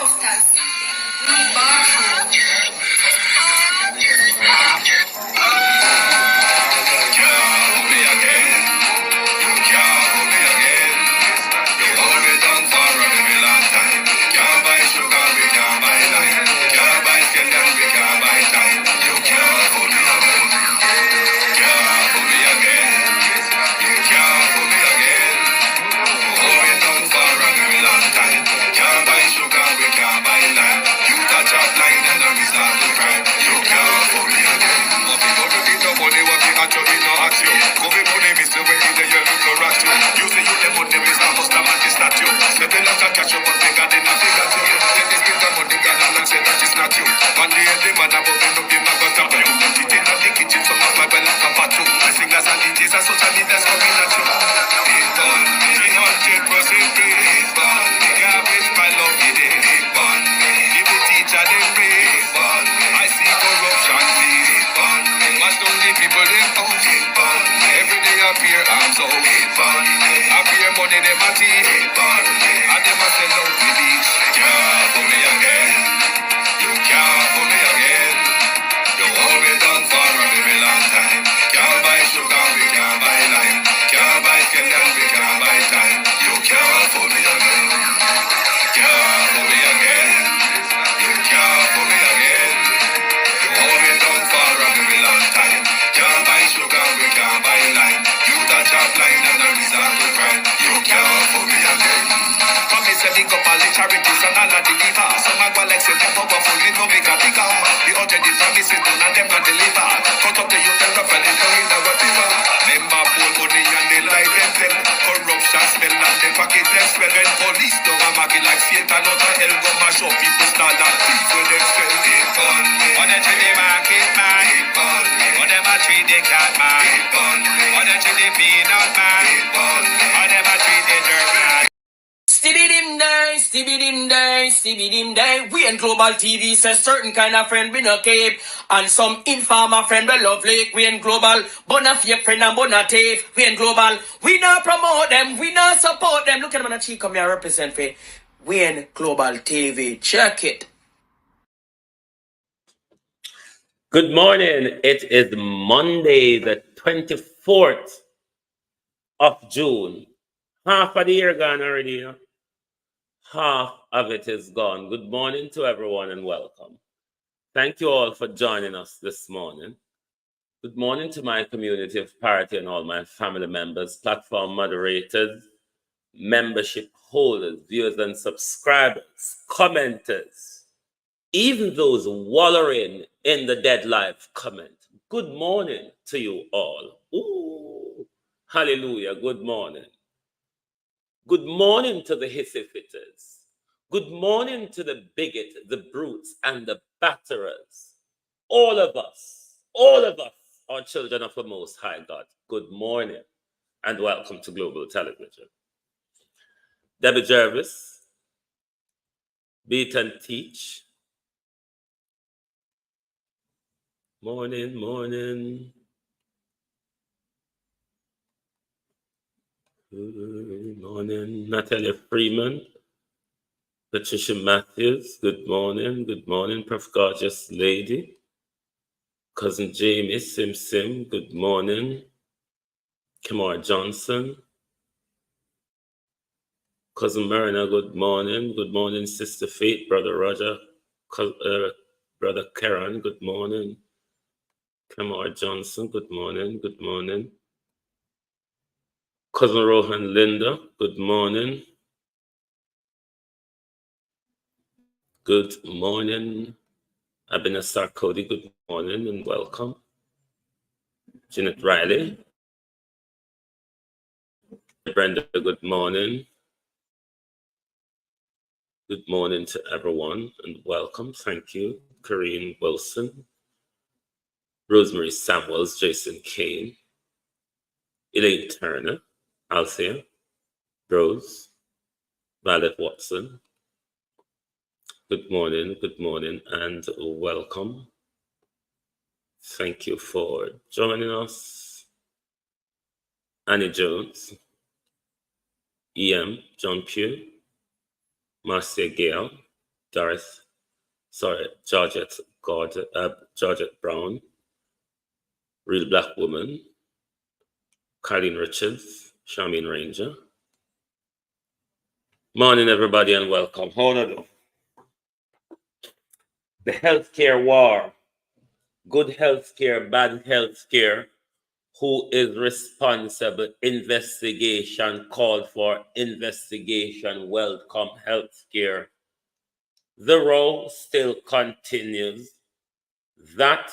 posters. We in Global TV says certain kind of friend we no cape, and some informer friend we lovely. We in Global, bona fake friend and bona tape. We in Global, we not promote them, we not support them. Look at them on the cheek, come here represent for. We in Global TV, check it. Good morning. It is Monday, the 24th of June. Half of the year gone already, you know? Half of it is gone. Good morning to everyone and welcome. Thank you all for joining us this morning. Good morning to my community of parity and all my family members, platform moderators, membership holders, viewers and subscribers, commenters, even those wallowing in the dead life comment. Good morning to you all. Ooh, hallelujah, good morning. Good morning to the hissy fitters. Good morning to the bigot, the brutes, and the batterers. All of us are children of the Most High God. Good morning and welcome to Global Television. Debbie Jervis, Beat and Teach. Morning, morning. Good morning, Natalia Freeman, Patricia Matthews. Good morning, Prof. Gorgeous Lady, Cousin Jamie Sim. Good morning, Kamar Johnson, Cousin Marina. Good morning, Sister Faith, Brother Roger, Brother Karen. Good morning, Kamar Johnson. Good morning. Cousin Rohan Linda, good morning. Good morning. Abinasar Cody, good morning and welcome. Janet Riley. Brenda, good morning. Good morning to everyone and welcome. Thank you. Corinne Wilson. Rosemary Samuels, Jason Kane. Elaine Turner. Althea. Rose. Violet Watson. Good morning, and welcome. Thank you for joining us. Annie Jones, EM, John Pugh, Marcia Gale, Georgette Brown, Real Black Woman, Colleen Richards, Charmaine Ranger. Morning, everybody, and welcome. How are you? The healthcare war, good healthcare, bad healthcare, who is responsible, investigation, called for investigation, welcome healthcare. The row still continues. That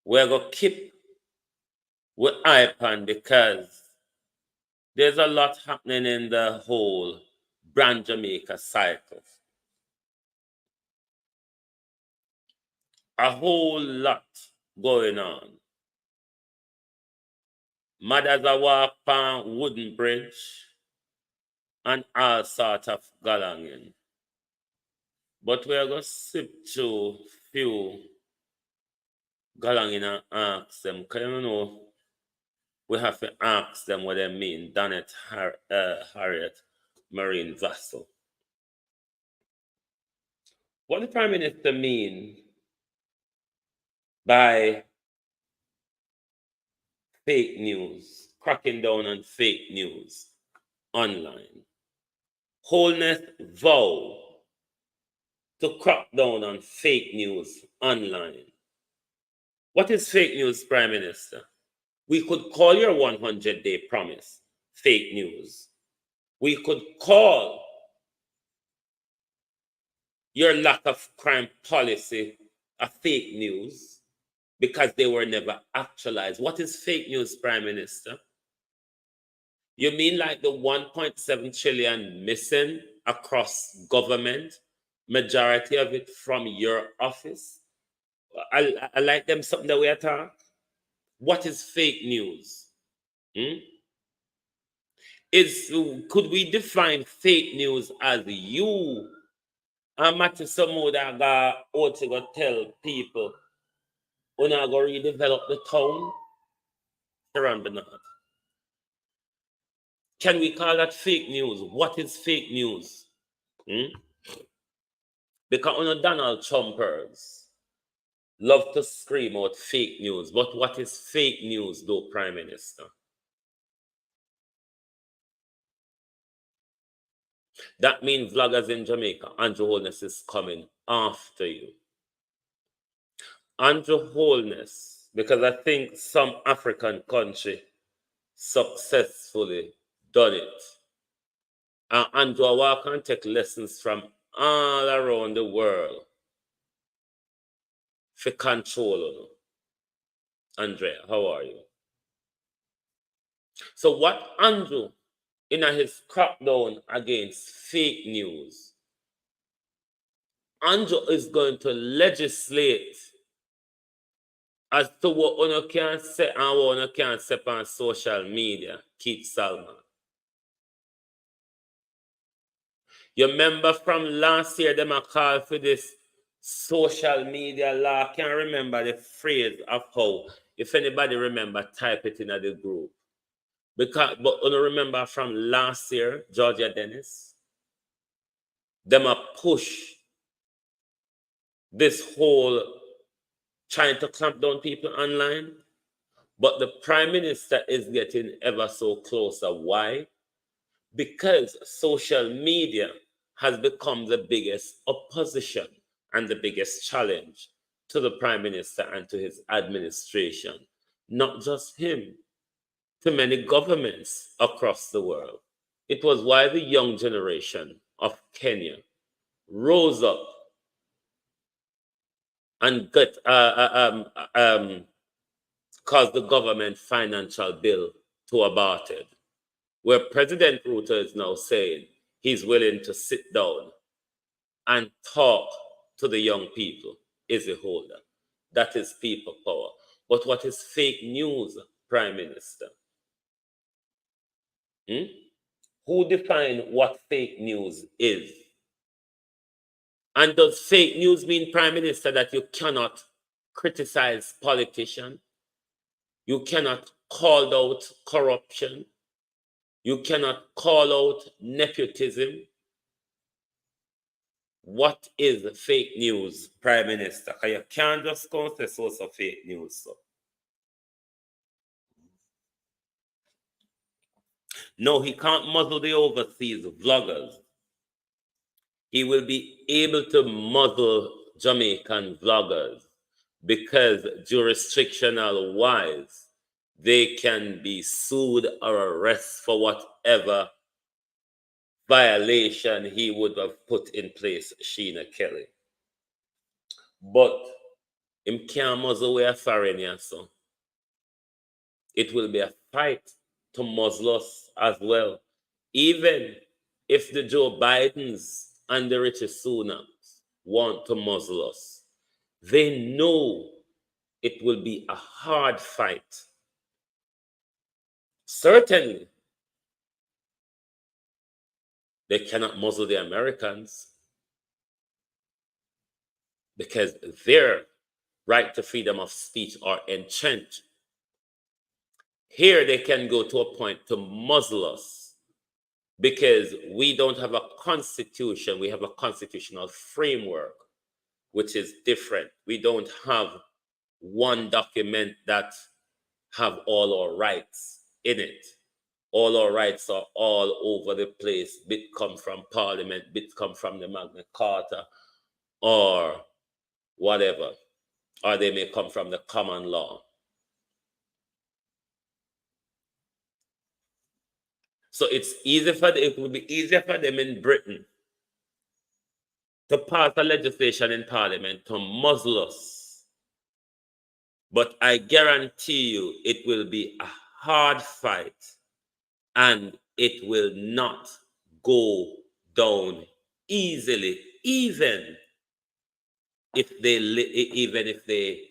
we're going to keep with eye on because there's a lot happening in the whole Brand Jamaica cycle. A whole lot going on. Mothers are walk on wooden bridge and all sort of galanging. But we're going to sip through few galanging and ask them, because you know, we have to ask them what they mean. Donnet Harriet Marine Vassal. What the Prime Minister mean by fake news, cracking down on fake news online? Holness vow to crack down on fake news online. What is fake news, Prime Minister? We could call your 100-day promise fake news. We could call your lack of crime policy a fake news because they were never actualized. What is fake news, Prime Minister? You mean like the 1.7 trillion missing across government, majority of it from your office? I like them something that we attack. What is fake news? Could we define fake news as you and Matthew Samuda go tell people we're not going to redevelop the town around Bernard? Can we call that fake news? What is fake news? Because Donald Trumpers love to scream out fake news. But what is fake news, though, Prime Minister? That means vloggers in Jamaica, Andrew Holness is coming after you. Andrew Holness, because I think some African country successfully done it. And Andrew Walk and take lessons from all around the world for control. Andrea, how are you? So what Andrew, in his crackdown against fake news, Andrew is going to legislate as to what one can say and what one can say on social media, Keith Salman. You remember from last year, them a call for this social media law. I can't remember the phrase of how. If anybody remember, type it in the group. But you remember from last year, Georgia Dennis, them a push this whole trying to clamp down people online. But the Prime Minister is getting ever so closer. Why? Because social media has become the biggest opposition and the biggest challenge to the Prime Minister and to his administration. Not just him, to many governments across the world. It was why the young generation of Kenya rose up and caused the government financial bill to abort it, where President Ruto is now saying he's willing to sit down and talk to the young people. Is a holder. That is people power. But what is fake news, Prime Minister? Who define what fake news is? And does fake news mean, Prime Minister, that you cannot criticize politicians? You cannot call out corruption? You cannot call out nepotism? what is fake news, Prime Minister? Because you can't just go and say source of fake news. So. No, he can't muzzle the overseas vloggers. He will be able to muzzle Jamaican vloggers because jurisdictional wise, they can be sued or arrested for whatever violation he would have put in place, Sheena Kelly. But him can't muzzle we a foreigner, so it will be a fight to muzzle us as well. Even if the Joe Bidens and the Richie Sunaks want to muzzle us, they know it will be a hard fight. Certainly, they cannot muzzle the Americans because their right to freedom of speech are entrenched. Here they can go to a point to muzzle us because we don't have a constitution. We have a constitutional framework, which is different. We don't have one document that have all our rights in it. All our rights are all over the place. Bit come from Parliament, bit come from the Magna Carta, or whatever. Or they may come from the common law. So it will be easier for them in Britain to pass a legislation in Parliament to muzzle us. But I guarantee you it will be a hard fight and it will not go down easily, even if they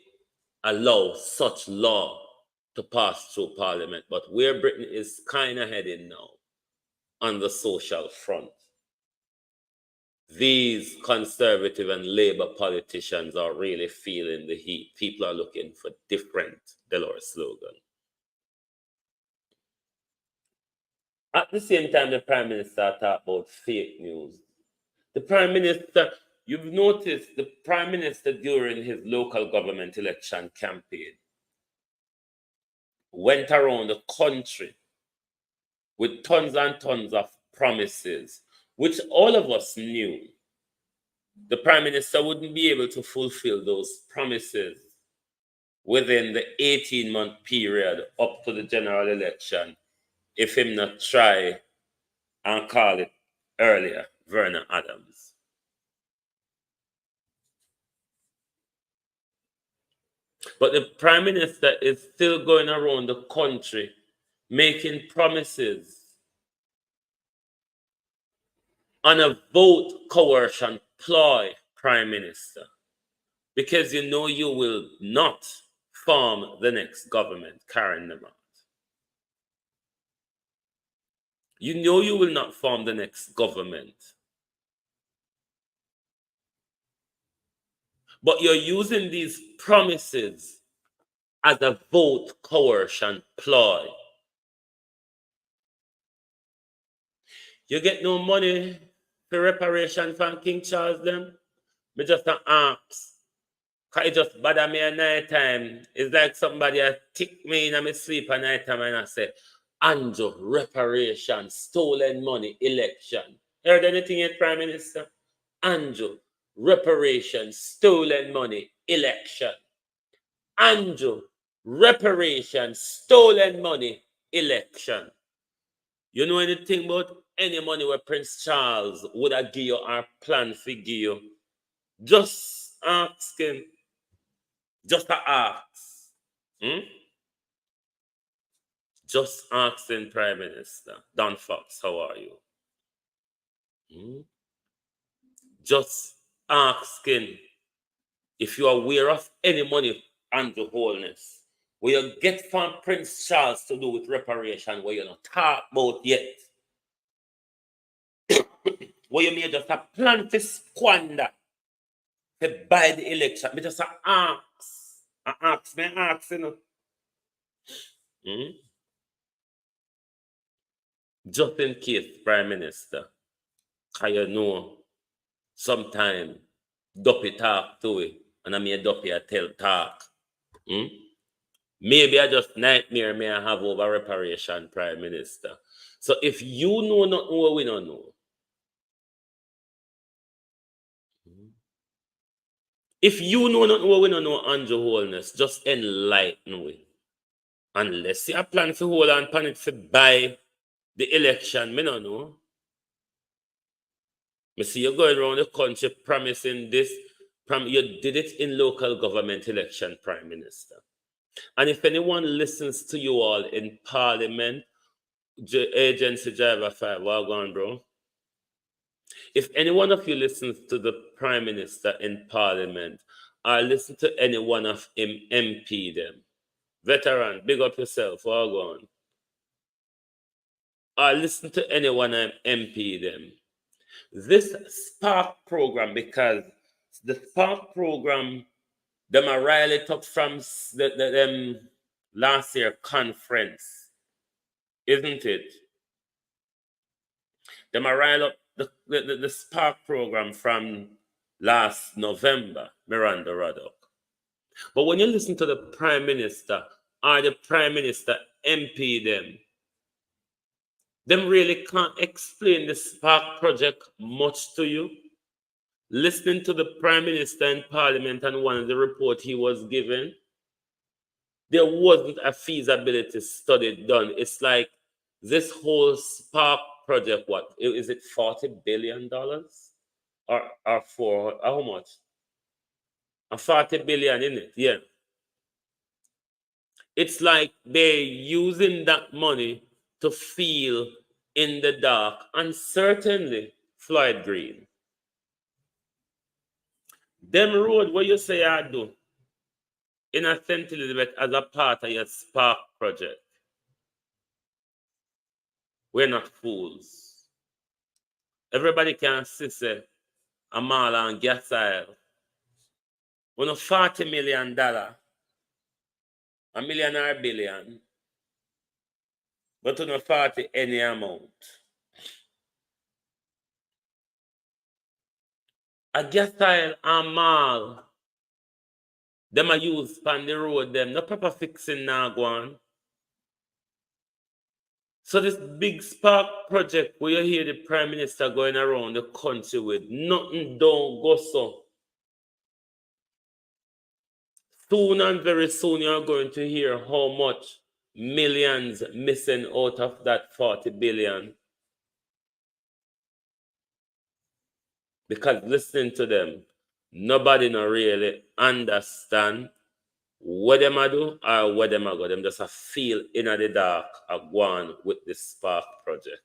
allow such law to pass through Parliament. But where Britain is kind of heading now on the social front, these conservative and Labour politicians are really feeling the heat. People are looking for different Dolores slogan. At the same time, the Prime Minister talked about fake news. The Prime Minister, you've noticed the Prime Minister during his local government election campaign went around the country with tons and tons of promises, which all of us knew the Prime Minister wouldn't be able to fulfill those promises within the 18-month period up to the general election if him not try and call it earlier, Vernon Adams. But the Prime Minister is still going around the country making promises on a vote coercion ploy, Prime Minister, because you know you will not form the next government, Karen Lamont. You know you will not form the next government. But you're using these promises as a vote coercion ploy. You get no money for reparation from King Charles them? Me just an ask. Cause it just bother me at night time. It's like somebody tick me in my sleep at night time and I say, Andrew, reparation, stolen money, election. Heard anything yet, Prime Minister? Andrew, reparation, stolen money, election. Andrew, reparation, stolen money, election. You know anything about any money where Prince Charles would have give you or plan to give you? Just ask him. Just to ask. Just asking Prime Minister. Don Fox, how are you? Just asking if you are aware of any money under Holness where you get from Prince Charles to do with reparation where you're not talk about yet. Where you may just have plan to squander to buy the election. Me just ask. You know. Just in case, Prime Minister, how you know sometime Duppy talk to it, and I mean Duppy I tell talk. Maybe I just nightmare may I have over reparation, Prime Minister. So if you know not what we don't know, if you know not what we don't know, Andrew Holness, just enlighten we. Unless you plan to hold on pan it for buy the election, me no know. Me see you going around the country promising this. You did it in local government election, Prime Minister. And if anyone listens to you all in Parliament, Agency Driver 5, well gone, bro. If any one of you listens to the Prime Minister in Parliament, or listen to any one of him MP them, veteran, big up yourself, well gone. Or listen to any one of MP them. This Spark program, because the Spark program, them are really took from them last year conference, isn't it? Them are rile up the Spark program from last November, Miranda Ruddock. But when you listen to the Prime Minister or the Prime Minister MP them really can't explain the Spark project much to you. Listening to the Prime Minister in Parliament and one of the report he was given, there wasn't a feasibility study done. It's like this whole Spark project, what is it, $40 billion? Or for how much? A 40 billion in it, yeah. It's like they're using that money to feel in the dark, and certainly Floyd Green. Them road what you say I do in a St. Elizabeth as a part of your Spark project. We're not fools. Everybody can see say a mall and gas oil. When $40 million, a million or a billion, but on 40 any amount. A gas oil and mall, them a use pan the road, them no proper fixing now go on. So this big Spark project where you hear the Prime Minister going around the country with nothing don't go so. Soon and very soon you're going to hear how much millions missing out of that 40 billion. Because listening to them, nobody no really understand what them a do or what them a go. Them just a feel in the dark of one with the Spark project.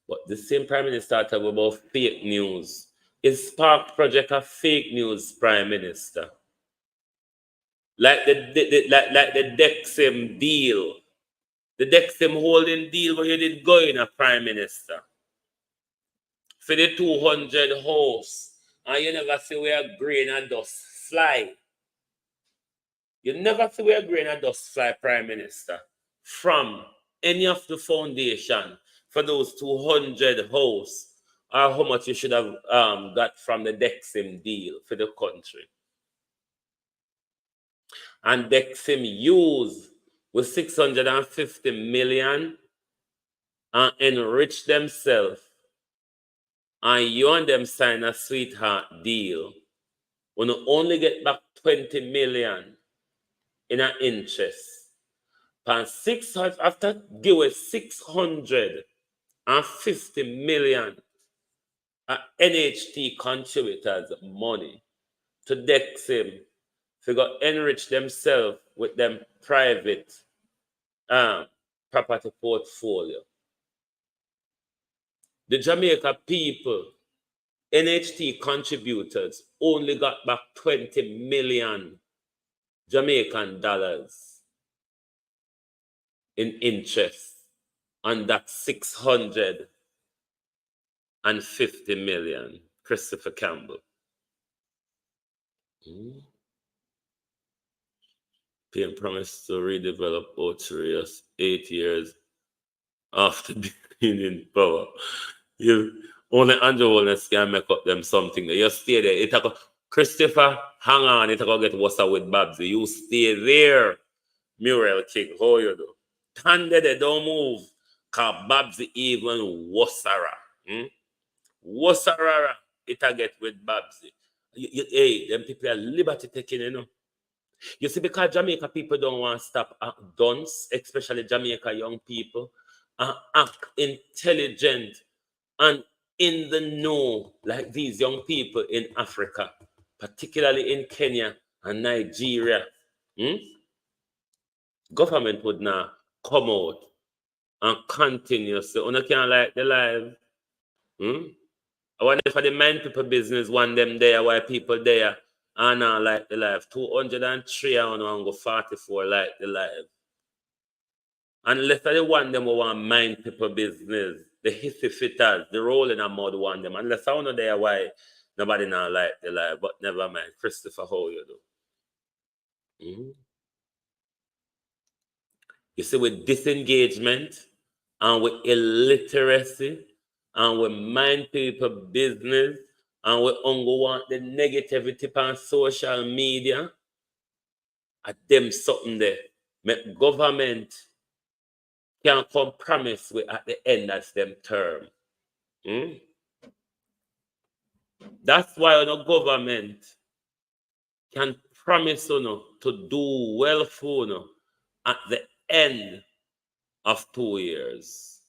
But the same Prime Minister talk about fake news. Is Spark project a fake news, Prime Minister? Like the Dexim deal. The Dexim holding deal where you did go in a Prime Minister. For the 200 house. And you never see where grain and dust fly. You never see where grain and dust fly, Prime Minister, from any of the foundation for those 200 house, or how much you should have got from the Dexim deal for the country. And Dexim used with 650 million and enrich themselves, and you and them sign a sweetheart deal when you only get back 20 million in an interest. And 600, after give away 650 million NHT contributors money to Dexim to go enrich themselves with them private property portfolio. The Jamaica people, NHT contributors, only got back 20 million Jamaican dollars in interest on that 650 million. Christopher Campbell. PM promised to redevelop Otrius 8 years after being in power. Only Andrew Holness can make up them something. You stay there. It go, Christopher, hang on. It go get worse with Babsy. You stay there. Muriel King, how you do? Stand there, don't move. Cause Babsy even worser. Worser. It a get with Babsy. Hey, them people are liberty taking, you know. You see, because Jamaica people don't want to stop act dunce, especially Jamaica young people, and act intelligent and in the know, like these young people in Africa, particularly in Kenya and Nigeria. Government would now come out and continue. So, you can't like the live. I wonder for the mind people business, one them there, why people there, and now like the live. 203 and go 44 like the live. Unless I want them who want mind people business, the hissy fitters, the rolling and mud want them. Unless I want to there why nobody now like the live, but never mind. Christopher, how you do? You see, with disengagement and with illiteracy and with mind people business and we only want the negativity on social media, at them something there. Make government can compromise with at the end of them term. That's why the government can promise to do well for at the end of 2 years.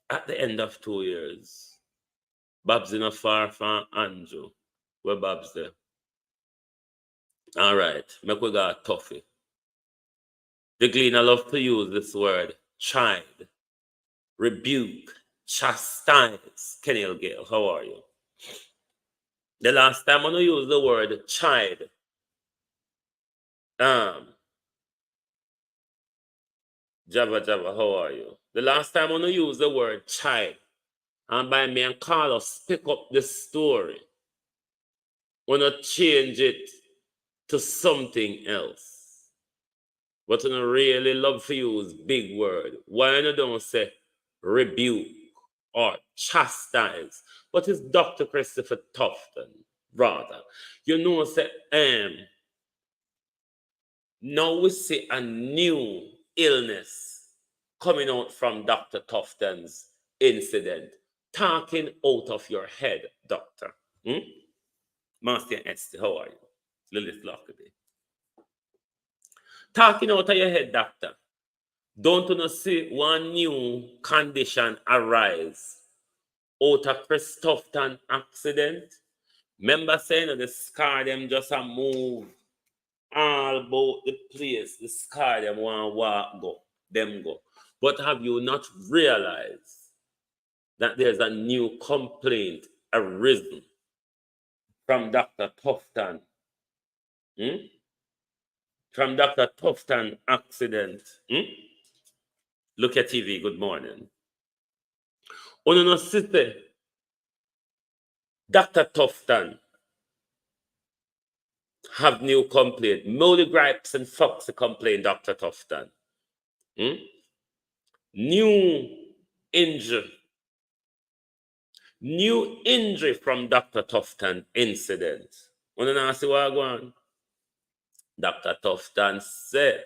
At the end of 2 years. Babs in a far from Andrew. Where Babs there? All right. Make we got toughy. The Gleaner love to use this word, chide, rebuke, chastise. Kenny Gale, how are you? The last time I'm going to use the word chide, Java, how are you? The last time I'm going to use the word chide, and by me and Carlos pick up the story, I'm going to change it to something else. But I really love to use big word. Why you don't say rebuke or chastise? But it's Dr. Christopher Tufton, rather. You know, say, now we see a new illness coming out from Dr. Tufton's incident. Talking out of your head, doctor. Master Esther, how are you? Lilith Lockerbie. Talking out of your head, doctor. Don't you see one new condition arise out of Chris Tufton accident? Remember saying the scar them just a move all about the place. The scar them want to walk go, them go. But have you not realized that there's a new complaint arisen from Dr. Tufton? From Dr. Tufton accident. Look at TV, good morning. Ono site Dr. Tufton have new complaint. Molly Gripes and Foxy complain, Dr. Tufton. New injury. New injury from Dr. Tufton incident. Ono na see what go on? Dr. Tufton said,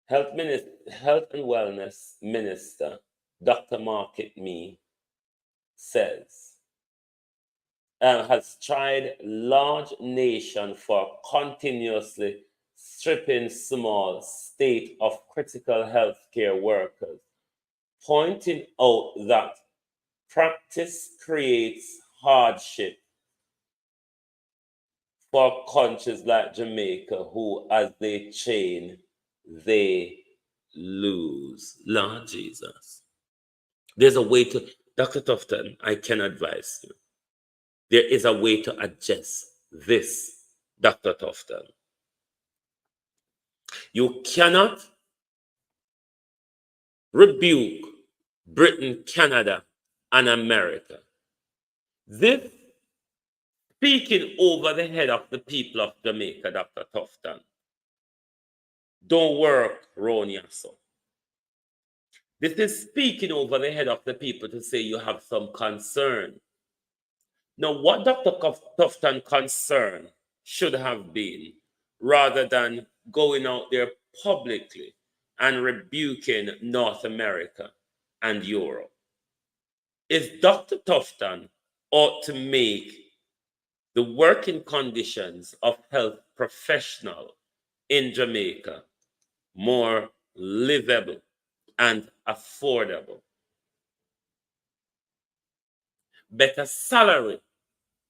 Health and Wellness Minister, Dr. Market Me, says, has tried large nation for continuously stripping small state of critical healthcare workers, pointing out that practice creates hardship for countries like Jamaica, who, as they chain, they lose. Lord Jesus. There's a way to, Dr. Tufton, I can advise you. There is a way to adjust this, Dr. Tufton. You cannot rebuke Britain, Canada, and America. This speaking over the head of the people of Jamaica, Dr. Tufton, don't work, Ron Yasso. This is speaking over the head of the people to say you have some concern. Now, what Dr. Tufton's concern should have been, rather than going out there publicly and rebuking North America and Europe, is Dr. Tufton ought to make the working conditions of health professionals in Jamaica more livable and affordable. Better salary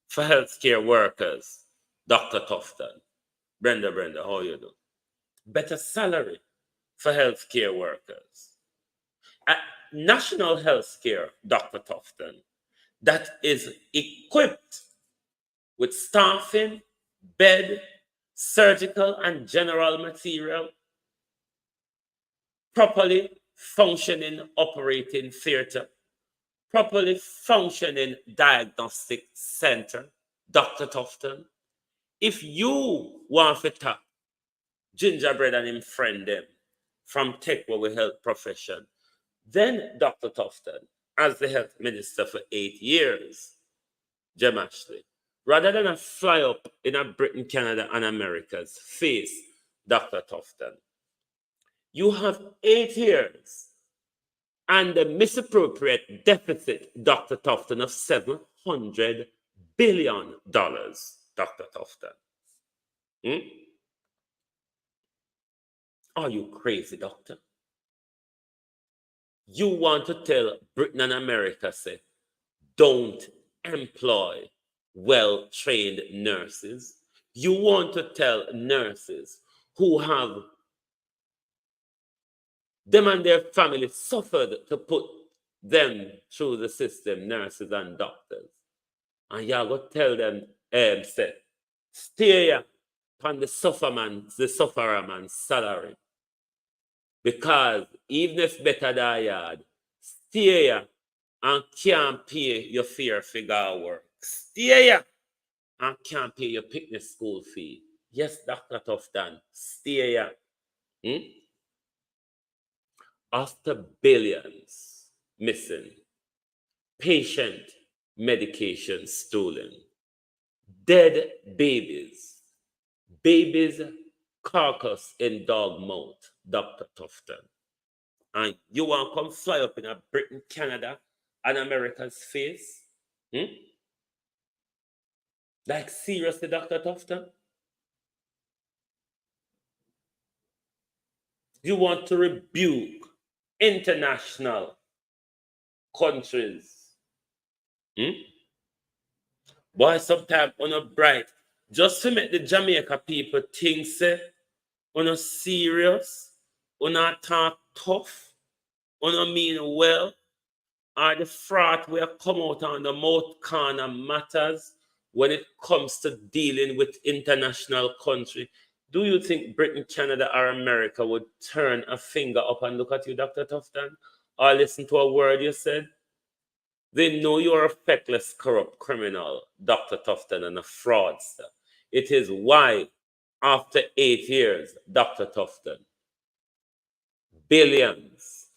for healthcare workers, Dr. Tufton. Brenda, how you do? Better salary for healthcare workers. A national healthcare, Dr. Tufton, that is equipped with staffing, bed, surgical and general material, properly functioning operating theater, properly functioning diagnostic center, Dr. Tufton. If you want to tap Gingerbread and him friend them from Tech with health profession, then Dr. Tufton, as the health minister for 8 years, Jem Ashley, rather than a fly up in a Britain, Canada, and America's face, Dr. Tufton, you have 8 years and a misappropriate deficit, Dr. Tufton, of $700 billion, Dr. Tufton. Are you crazy, doctor? You want to tell Britain and America, say, don't employ well-trained nurses? You want to tell nurses who have them and their family suffered to put them through the system, nurses and doctors, and you're going to tell them, say, stay here on the sufferer man's salary, because even if better than yard, stay here and can't pay your fair figure work. Stay here and can't pay your picnic school fee. Yes, Dr. Tufton, stay here. After billions missing, patient medication stolen, dead babies, carcass in dog mouth, Dr. Tufton. And you want to come fly up in a Britain, Canada, and America's face? Like seriously, Dr. Tufton? You want to rebuke international countries? Boy, sometimes on a bright, just to make the Jamaica people think, say, on a serious, on a talk tough, on a mean well, or the fraud will come out on the mouth corner matters when it comes to dealing with international country. Do you think Britain, Canada, or America would turn a finger up and look at you, Dr. Tufton, or listen to a word you said? They know you're a feckless, corrupt criminal, Dr. Tufton, and a fraudster. It is why, after 8 years, Dr. Tufton, billions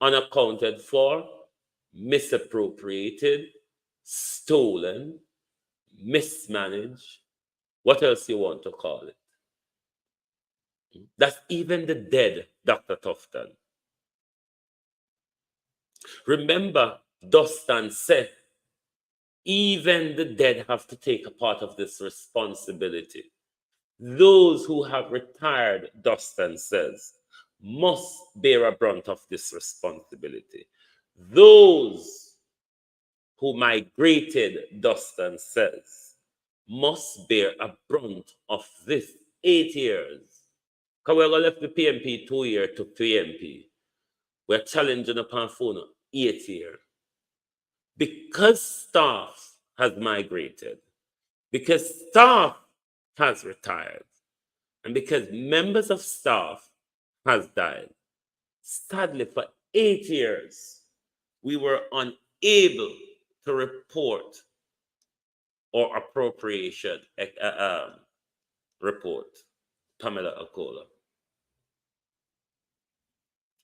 unaccounted for, misappropriated, stolen, mismanaged. What else you want to call it? That's even the dead, Dr. Tufton. Remember, Dustin said, even the dead have to take a part of this responsibility. Those who have retired, Dustin says, must bear a brunt of this responsibility. Those who migrated, Dustin says, must bear a brunt of this 8 years. Because we're going to left the PMP 2 years to PMP. We're challenging upon phone 8 years. Because staff has migrated, because staff has retired, and because members of staff has died, sadly for 8 years, we were unable to report our appropriation report, Pamela Akola.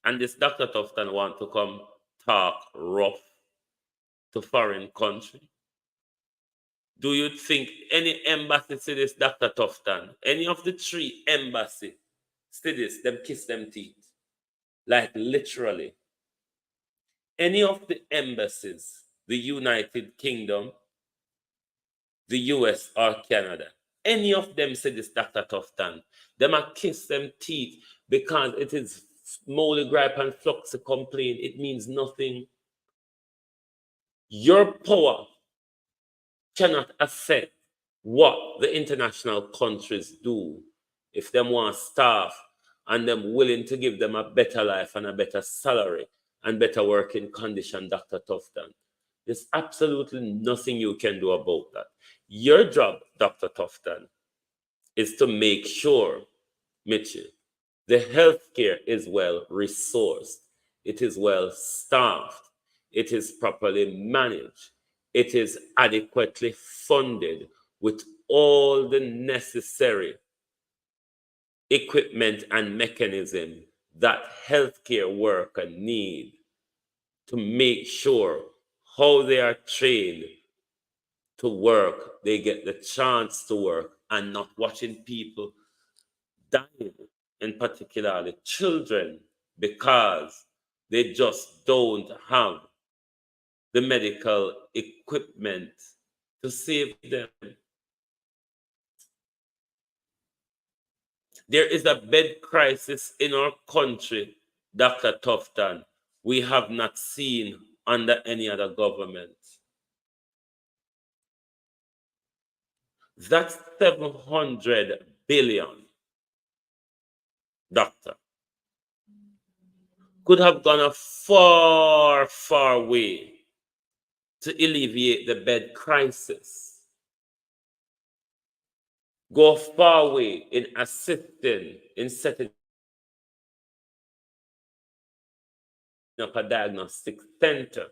And this Dr. Tufton want to come talk rough to foreign country. Do you think any embassy see this Dr. Tufton? Any of the 3 embassy see this, them kiss them teeth? Like literally. Any of the embassies, the United Kingdom, the US or Canada, any of them say this Dr. Tufton, them a kiss them teeth because it is moldy gripe and fluxy complaint. It means nothing. Your power cannot affect what the international countries do if them want staff and them willing to give them a better life and a better salary and better working condition, Dr. Tufton. There's absolutely nothing you can do about that. Your job, Dr. Tufton, is to make sure, Mitchell, the healthcare is well resourced, it is well staffed, it is properly managed, it is adequately funded with all the necessary equipment and mechanism that healthcare workers need to make sure how they are trained to work, they get the chance to work and not watching people dying, in particularly children, because they just don't have the medical equipment to save them. There is a bed crisis in our country, Dr. Tufton, we have not seen under any other government. That's 700 billion, doctor. Could have gone a far, far way to alleviate the bed crisis. Go far way in assisting in setting up a diagnostic center.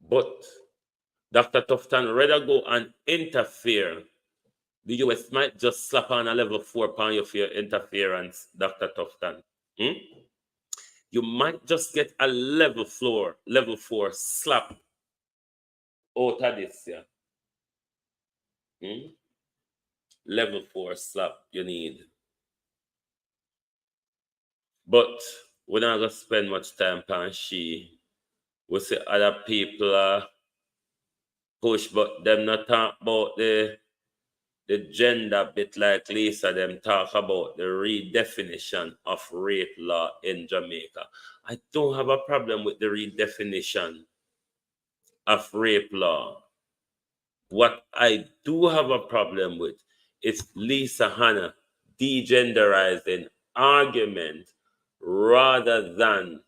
But Dr. Tufton rather go and interfere. The US might just slap on a level 4 upon you for your interference, Dr. Tufton. You might just get a level 4 slap out of this, yeah. Level 4 slap you need. But we're not going to spend much time on she. We see other people push, but them not talk about the gender bit like Lisa, them talk about the redefinition of rape law in Jamaica. I don't have a problem with the redefinition of rape law. What I do have a problem with is Lisa Hanna degenderizing argument rather than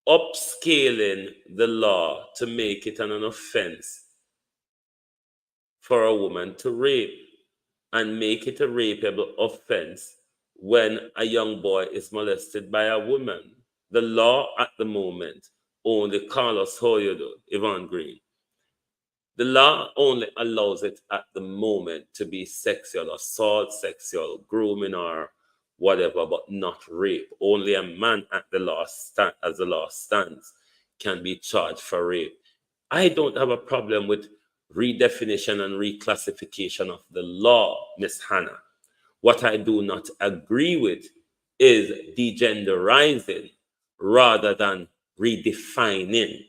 upscaling the law to make it an offense for a woman to rape and make it a rapeable offense when a young boy is molested by a woman. The law at the moment only Carlos Hoyodo, Yvonne Green. The law only allows it at the moment to be sexual assault, sexual grooming, or whatever, but not rape. Only a man at the law as the law stands can be charged for rape. I don't have a problem with redefinition and reclassification of the law, Miss Hannah. What I do not agree with is degenderizing rather than redefining.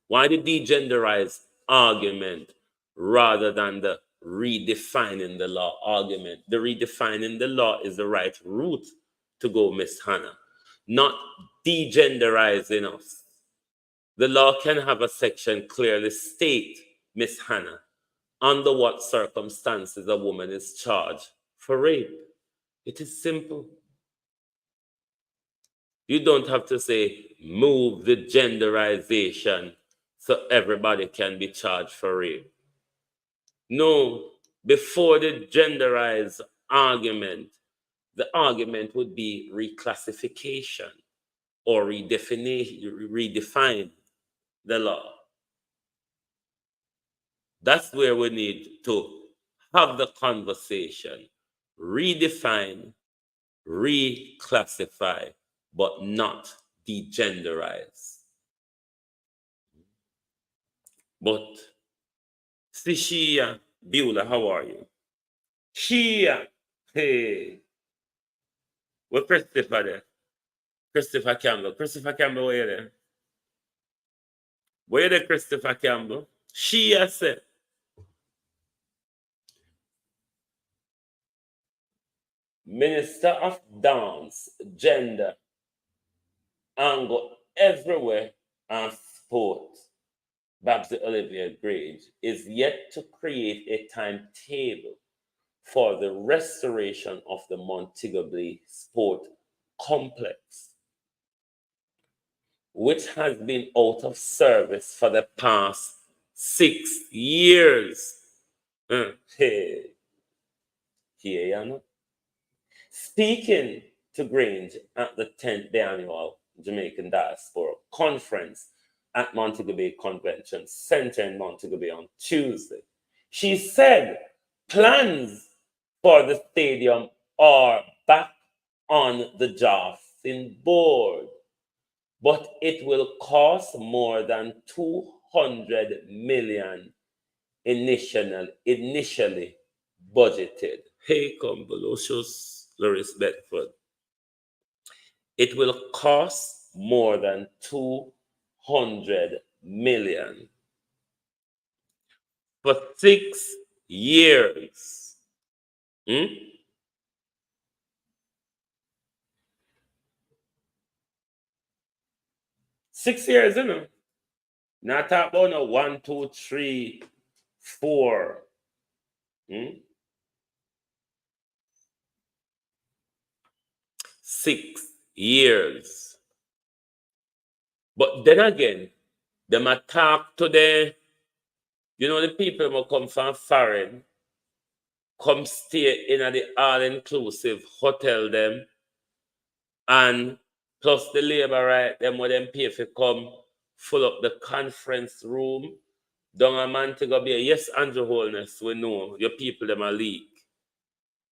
Why the degenderize argument rather than the redefining the law argument? The redefining the law is the right route to go, Miss Hannah, not degenderizing us. The law can have a section clearly state, Miss Hannah, under what circumstances a woman is charged for rape. It is simple. You don't have to say move the genderization so everybody can be charged for rape. No, before the genderized argument, the argument would be reclassification or redefine the law. That's where we need to have the conversation, redefine reclassify, but not degenderize. But see Shia, Beulah, how are you? Shia, hey, where Christopher there? Christopher Campbell. Christopher Campbell, where you there? Where you there, Christopher Campbell? Shia said, Minister of Dance, Gender, and go everywhere and sport. Babsy Olivia Grange is yet to create a timetable for the restoration of the Montego Bay Sport Complex, which has been out of service for the past 6 years. Hey, here you know. Speaking to Grange at the 10th annual Jamaican Diaspora Conference at Montego Bay Convention Center in Montego Bay on Tuesday, she said plans for the stadium are back on the drafting board, but it will cost more than 200 million initially budgeted. Hey, Cumberlocious, Loris Bedford. It will cost more than 200 million for 6 years. 6 years, you know. Not talk about no 1, 2, 3, 4. 6 years. But then again, them attack to the people who come from foreign, come stay in the all-inclusive hotel them, and plus the labor right them where them pay for come full up the conference room. Down a Montego Bay. Yes, Andrew Holness, we know your people them are leak.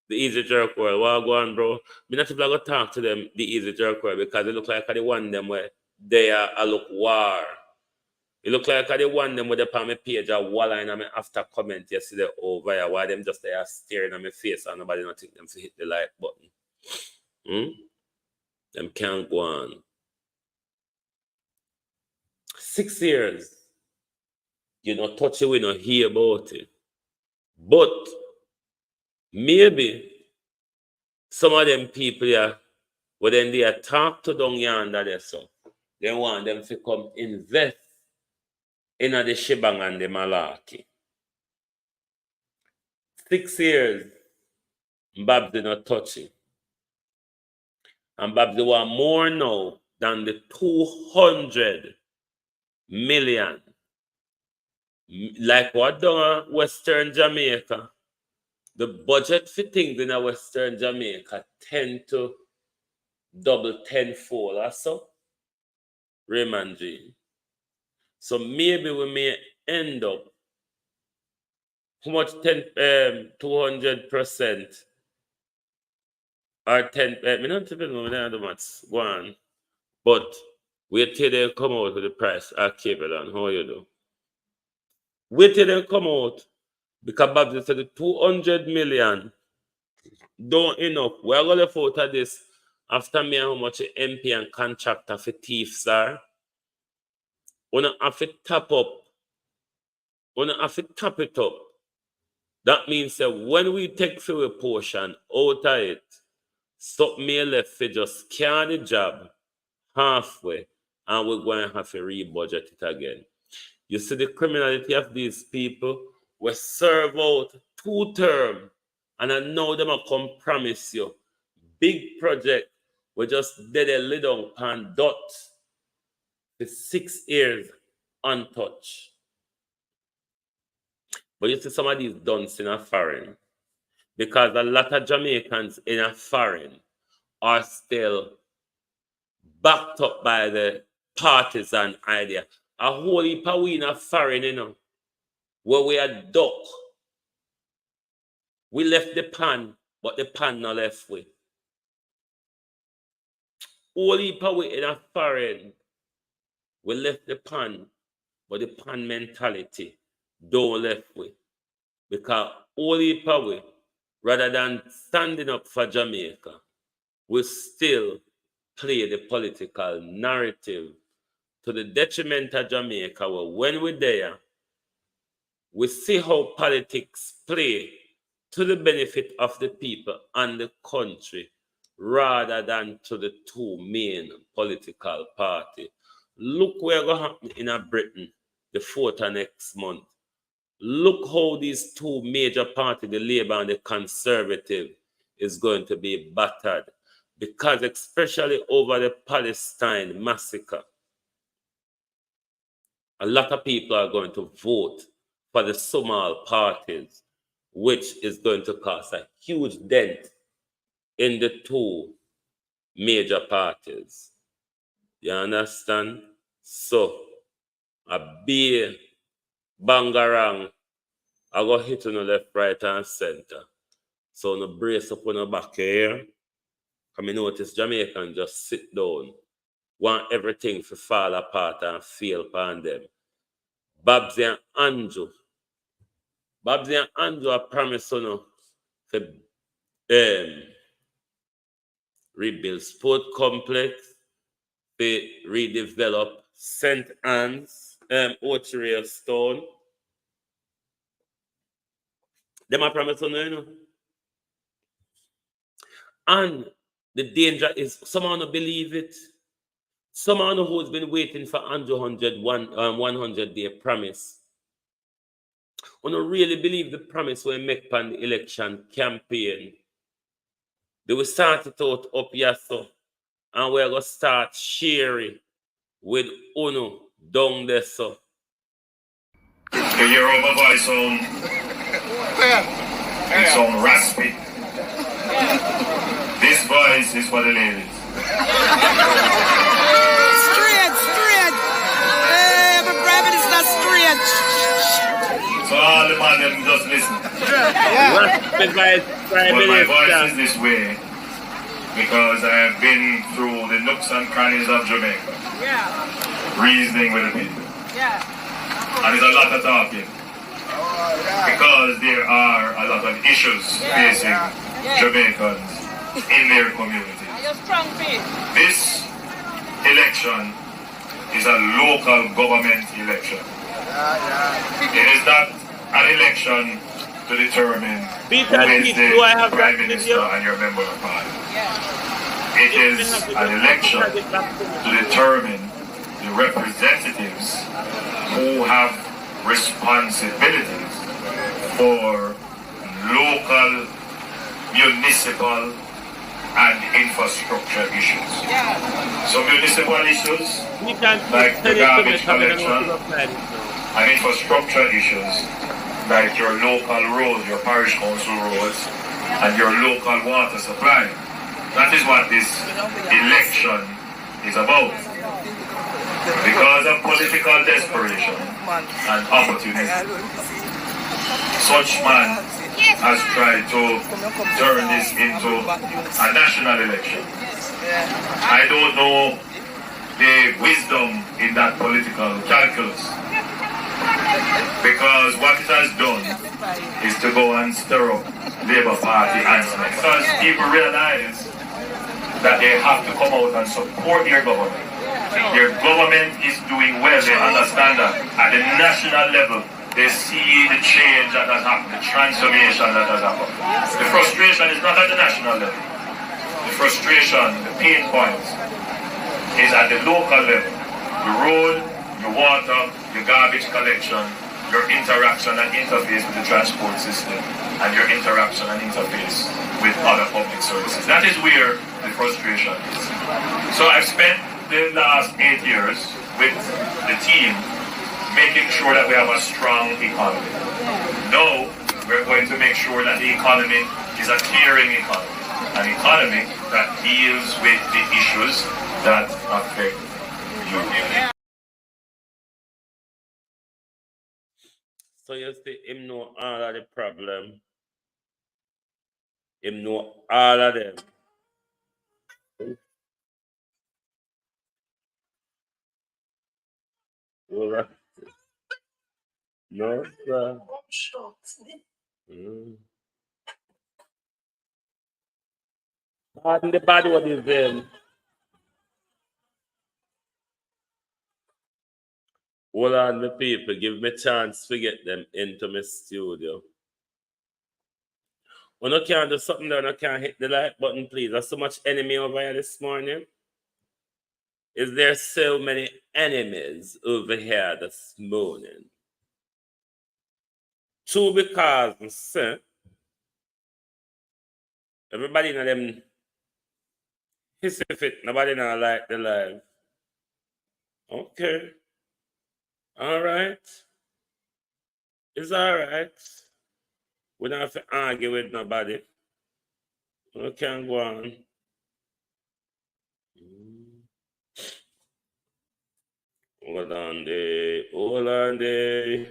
The Easy Jerk World, what go on, bro? Me not even go talk to them, the Easy Jerk World, because they look like the one them where they are a look war. It look like the one them with the on my page a wall and I after comment yesterday over here while them just there staring at my face and nobody not think them to hit the like button. Them can't go on. 6 years. You not touch it, we not hear about it. But maybe some of them people here, when they talk to down yonder there, so they want them to come invest in the shebang and the malarkey. 6 years, Babs did not touch it. And Babs they want more now than the 200 million. Like what done Western Jamaica, the budget for things in a Western Jamaica tend to double tenfold or so. Raymond G. So maybe we may end up how much 200% or 10 me not even know the maths. Go on. But wait till they come out with the price of cable and how you do. Wait till they come out. Because Babs said the 200 million don't enough. We're gonna out of this after me and how much MP and contractor for thieves are. Wanna have to top up. Wanna have to top it up. That means that when we take for a portion out of it, something may left for just carry the job halfway and we're going to have to rebudget it again. You see the criminality of these people will serve out 2 terms and I know them will come promise you big project we just did a little pan dot for 6 years untouched. But you see some of these dunce in a foreign because a lot of Jamaicans in a foreign are still backed up by the partisan idea. A whole heap of we in a foreign, where we are duck. We left the pan, but the pan not left we. only power in a foreign, we left the pan, but the pan mentality don't left with. Because only power, rather than standing up for Jamaica, we still play the political narrative to the detriment of Jamaica. Well, when we're there, we see how politics play to the benefit of the people and the country rather than to the two main political parties. Look what's going to happen in Britain the 4th of next month. Look how these two major parties, the Labour and the Conservative, is going to be battered. Because especially over the Palestine massacre, a lot of people are going to vote for the small parties, which is going to cause a huge dent in the two major parties. You understand? So, a beer bangarang, I go hit on the left, right, and center. So, no brace up on the back here. Come me notice Jamaican just sit down, want everything to fall apart and fail upon them. Babsy and Andrew I promise you to rebuild sport complex, to redevelop St. Anne's, Orchard Stone. Them I promise you know. And the danger is someone don't believe it. Someone who's been waiting for Andrew 100-day promise. I don't really believe the promise we make on the election campaign. They will start it out up here, so, and we're going to start sharing with Uno down there, so. You hear how my voice sound? It sound raspy. This voice is for the ladies. Straight. My prime minister straight. So all the man them just listen. Raspy voice, Prime But my voice Minister. is this way because I have been through the nooks and crannies of Jamaica, reasoning with the people. And there's a lot of talking because there are a lot of issues facing Jamaicans in their communities. This election is a local government election. It is not an election to determine who is the Prime Minister and your member of parliament. It is an election to determine the representatives who have responsibilities for local, municipal, and infrastructure issues. So municipal issues like the garbage collection and infrastructure issues like your local roads, your parish council roads, and your local water supply. That is what this election is about. Because of political desperation and opportunism, such man has tried to turn this into a national election. I don't know the wisdom in that political calculus, because what it has done is to go and stir up Labour Party answer, because people realize that they have to come out and support their government. Their government is doing well, they understand that. At the national level, they see the change that has happened, the transformation that has happened. The frustration is not at the national level. The frustration, the pain points, is at the local level. The road, the water, the garbage collection, your interaction and interface with the transport system, and your interaction and interface with other public services. That is where the frustration is. So I've spent the last 8 years with the team making sure that we have a strong economy. Now, we're going to make sure that the economy is a caring economy, an economy that deals with the issues that affect you. So you see, him know all of the problem. Him know all of them. No, sir. And the body what is then. Hold on, the people. Give me a chance to get them into my studio. When I can't do something there, I can't hit the like button, please. There's so much enemy over here this morning. Is there so many enemies over here this morning? True, because see, everybody know them hissy fit. Nobody know like the live. Okay. All right. It's all right. We don't have to argue with nobody. We can go on. Hold on there. Hold on there.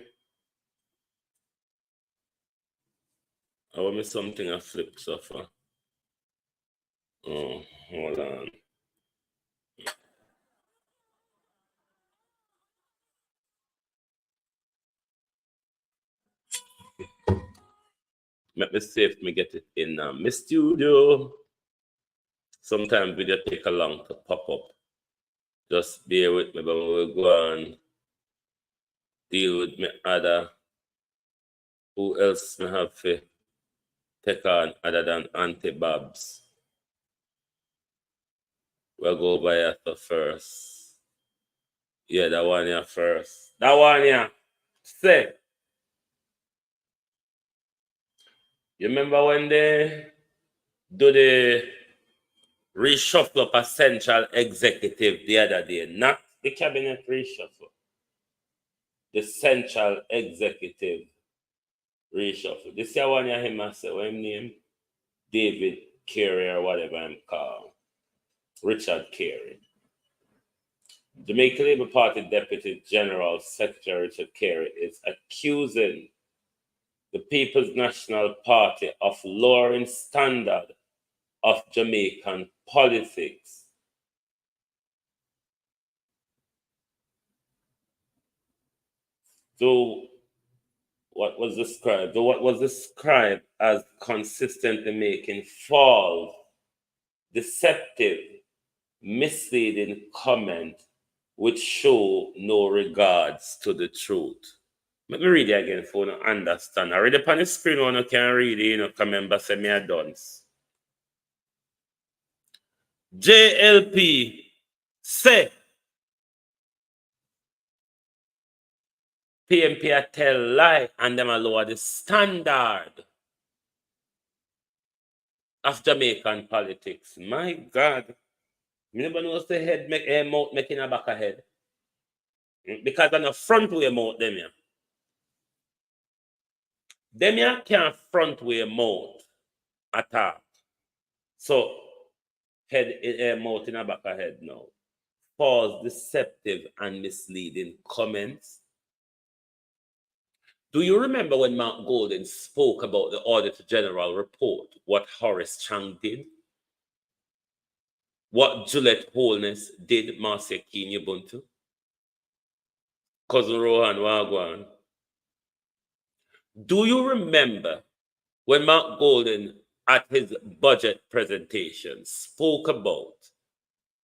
I want me something I flip suffer. Oh, hold on. Let me see if me get it in my studio. Sometimes video take a long to pop up. Just bear with me, but we'll go and deal with me other. Who else me have to take on other than Auntie Babs? We'll go by after first. Yeah, that one here first. That one here. Say. You remember when they do the reshuffle up a central executive the other day? Not the cabinet reshuffle. The central executive reshuffle. This is one of him, I say, what him name? David Carey or whatever I'm called. Richard Carey. Jamaica Labour Party Deputy General Secretary Richard Carey is accusing the People's National Party of lowering standard of Jamaican politics. So what was described as consistently making false, deceptive, misleading comment which show no regards to the truth. Let me read it again for you to understand. I read it on the screen when you can read it, come remember say me a dunce. JLP say PMP a tell lie and them a lower the standard of Jamaican politics. My God. You never know the head make a mouth making a back of head. Because on the front way mouth them here. Them here can't front way mouth at all. So head mouth in a back of head now. False, deceptive, and misleading comments. Do you remember when Mark Golden spoke about the Auditor General report, what Horace Chang did? What Juliet Holness did, Marcia Keane Ubuntu? Cousin Rohan Wagwan. Do you remember when Mark Golden at his budget presentation spoke about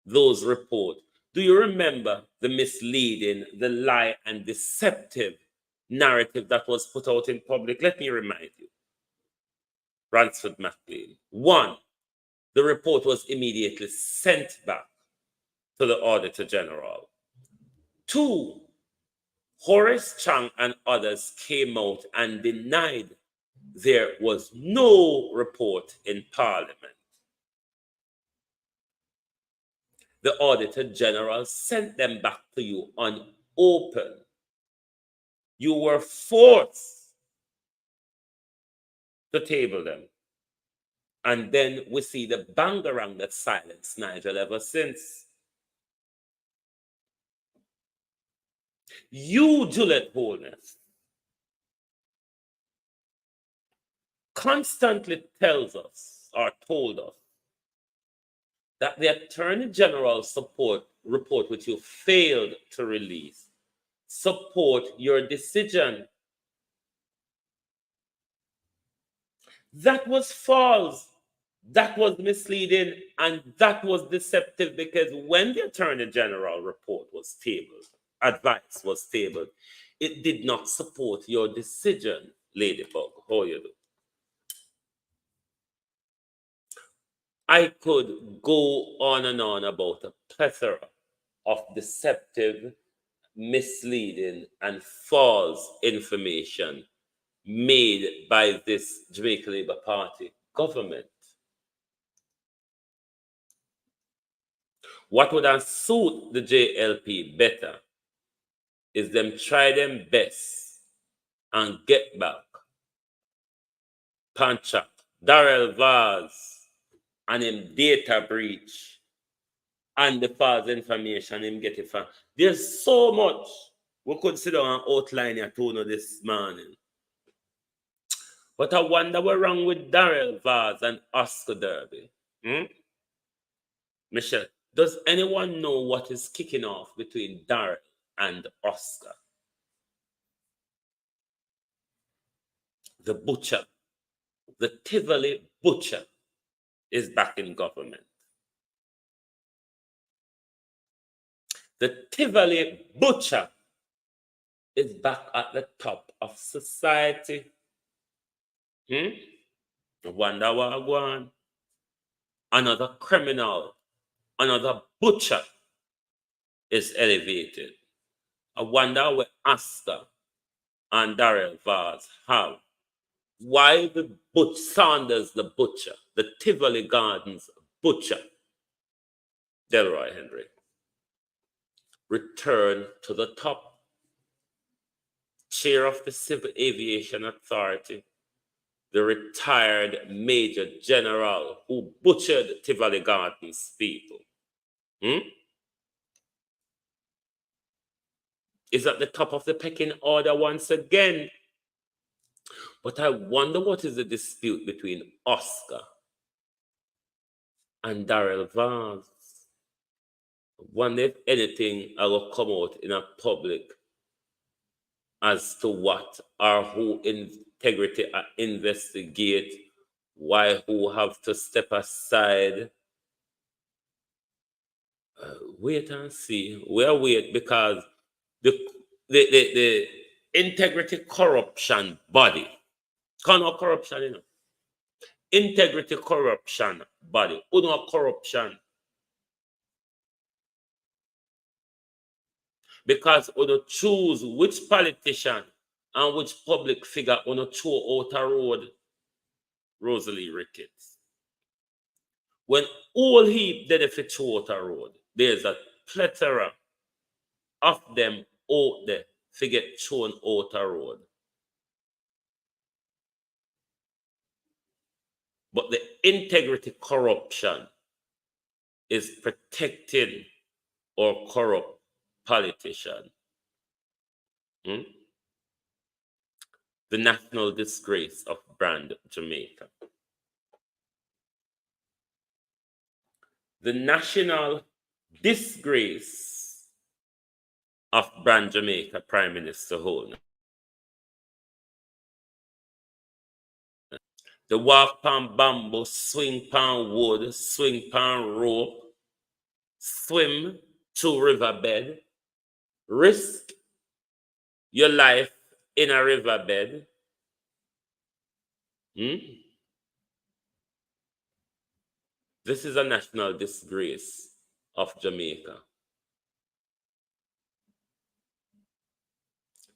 those reports? Do you remember the misleading, the lie and deceptive narrative that was put out in public? Let me remind you. Ransford McLean. 1, the report was immediately sent back to the Auditor General. 2, Horace Chang and others came out and denied there was no report in Parliament. The Auditor General sent them back to you unopened. You were forced to table them. And then we see the bangarang that silenced Nigel ever since. You, Juliet Holness, constantly tells us or told us that the Attorney General's support report, which you failed to release, support your decision That was false. That was misleading, and that was deceptive, because when the Attorney General report was tabled, advice was tabled, it did not support your decision, Ladybug. How you do? I could go on and on about a plethora of deceptive, misleading, and false information made by this Jamaica Labour Party government. What would have suit the JLP better is them try them best and get back Panchak, Darrell Vaz, and him data breach and the false information him get it from. There's so much we could sit down and outline your tone this morning. But I wonder what's wrong with Darrell Vaz and Oscar Derby. Michelle, does anyone know what is kicking off between Darrell and Oscar? The butcher, the Tivoli butcher, is back in government. The Tivoli butcher is back at the top of society. I wonder what I want. Another criminal, another butcher is elevated. I wonder what Oscar and Darrell Vaz have. Why the Sanders the butcher, the Tivoli Gardens butcher, Delroy Henry, return to the top. Chair of the Civil Aviation Authority, the retired Major General who butchered Tivoli Gardens people. Is at the top of the pecking order once again. But I wonder what is the dispute between Oscar and Darrell Vaz. I wonder if anything will come out in a public as to what or who integrity investigate, why who have to step aside. Wait and see. We'll wait, because the integrity corruption body, corruption, integrity corruption body, corruption. Because we choose which politician and which public figure on throw out a road, Rosalie Ricketts. When all heap did if it throw out a road, there's a plethora of them out there to get thrown out a road. But the integrity corruption is protecting or corrupt politician. The national disgrace of brand Jamaica. The national disgrace of brand Jamaica, Prime Minister Holness. The walk pan bamboo, swing pan wood, swing pan rope, swim through riverbed, risk your life in a riverbed. This is a national disgrace of Jamaica.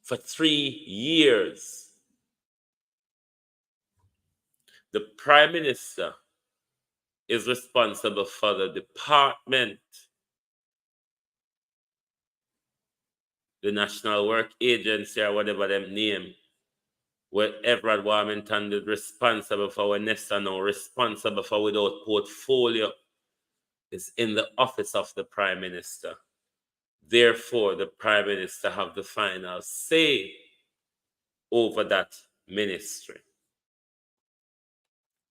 For 3 years, the Prime Minister is responsible for the department, the National Work Agency, or whatever them name, where Everard Warmington is responsible for, when Nesta now responsible for without portfolio, is in the office of the Prime Minister. Therefore, the Prime Minister have the final say over that ministry.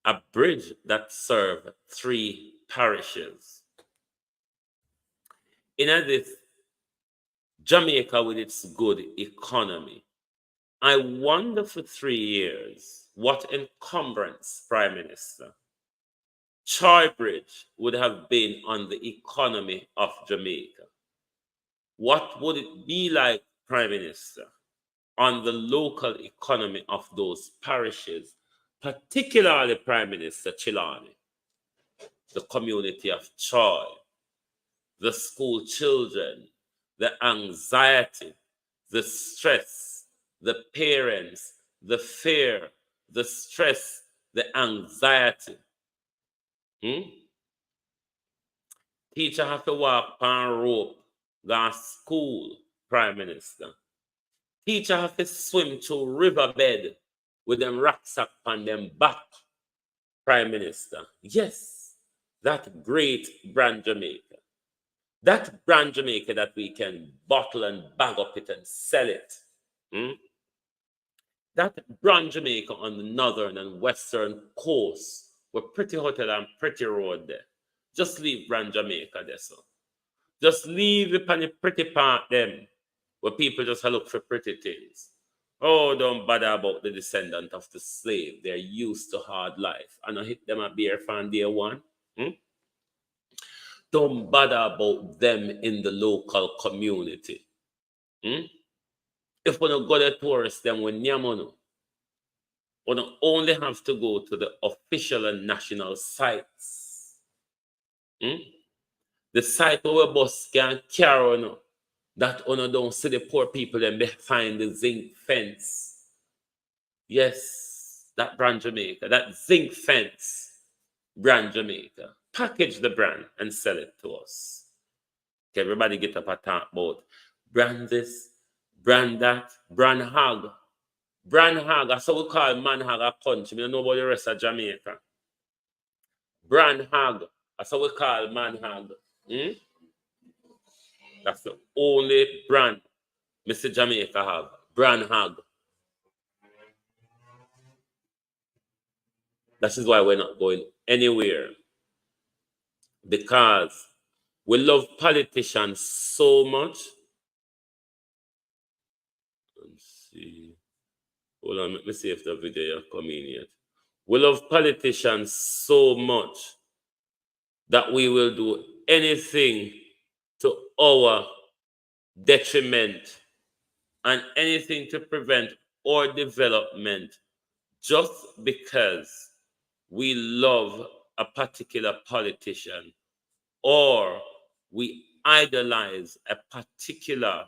A bridge that served 3 parishes. In this, Jamaica with its good economy, I wonder for 3 years what encumbrance, Prime Minister, Choybridge would have been on the economy of Jamaica. What would it be like, Prime Minister, on the local economy of those parishes, particularly, Prime Minister Chilani, the community of Choy, the school children, the anxiety, the stress, the parents, the fear, the stress, the anxiety. Teacher have to walk on rope, go to school, Prime Minister. Teacher have to swim to riverbed with them rucksack on them back, Prime Minister. Yes, that great brand Jamaica. That brand Jamaica that we can bottle and bag up it and sell it. That brand Jamaica on the northern and western coast with pretty hotel and pretty road there. Just leave brand Jamaica there, so. Just leave it on the pretty part them where people just look for pretty things. Oh, don't bother about the descendant of the slave. They're used to hard life. And I hit them a beer from day one. Don't bother about them in the local community. If we don't go to tourists, then we don't only have to go to the official and national sites. The site where bus can carry on, that don't see the poor people then behind the zinc fence. Yes, that brand Jamaica, that zinc fence brand Jamaica. Package the brand and sell it to us. Okay, everybody get up and talk about brand this, brand that, brand hog. Brand hog, that's what we call man hog a country. We don't know about the rest of Jamaica. Brand hog, that's what we call man hog. That's the only brand Mr. Jamaica have. Brand hog. That is why we're not going anywhere. Because we love politicians so much. Let's see. Hold on, let me see if the video is coming yet. We love politicians so much that we will do anything to our detriment and anything to prevent our development just because we love a particular politician or we idolize a particular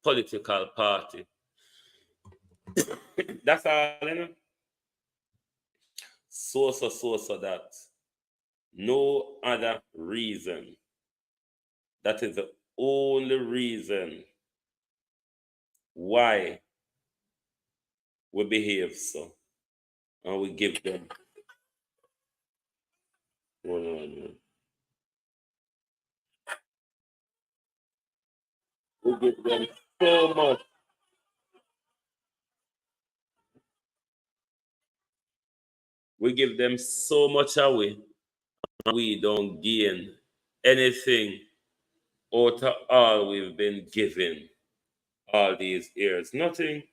political party. That's all, you know. So that. No other reason. That is the only reason why we behave so. And we give them. Hold on. We give them so much. We give them so much away. And we don't gain anything out of all we've been given all these years. Nothing.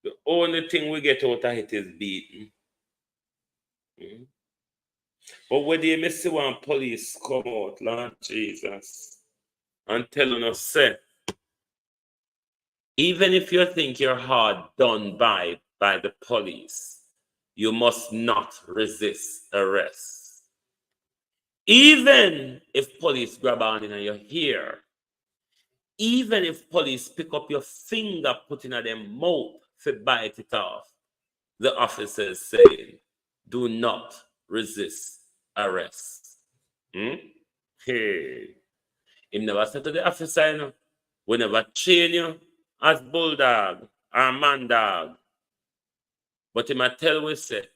The only thing we get out of it is beaten. But when they may see one police come out, Lord Jesus, and telling us, say, even if you think you're hard done by the police, you must not resist arrest. Even if police grab on in your ear, even if police pick up your finger, put in their mouth to bite it off, the officers saying, do not resist arrest. Hey. He never said to the officer, you know, we never train you as bulldog or man dog. But he might tell we say,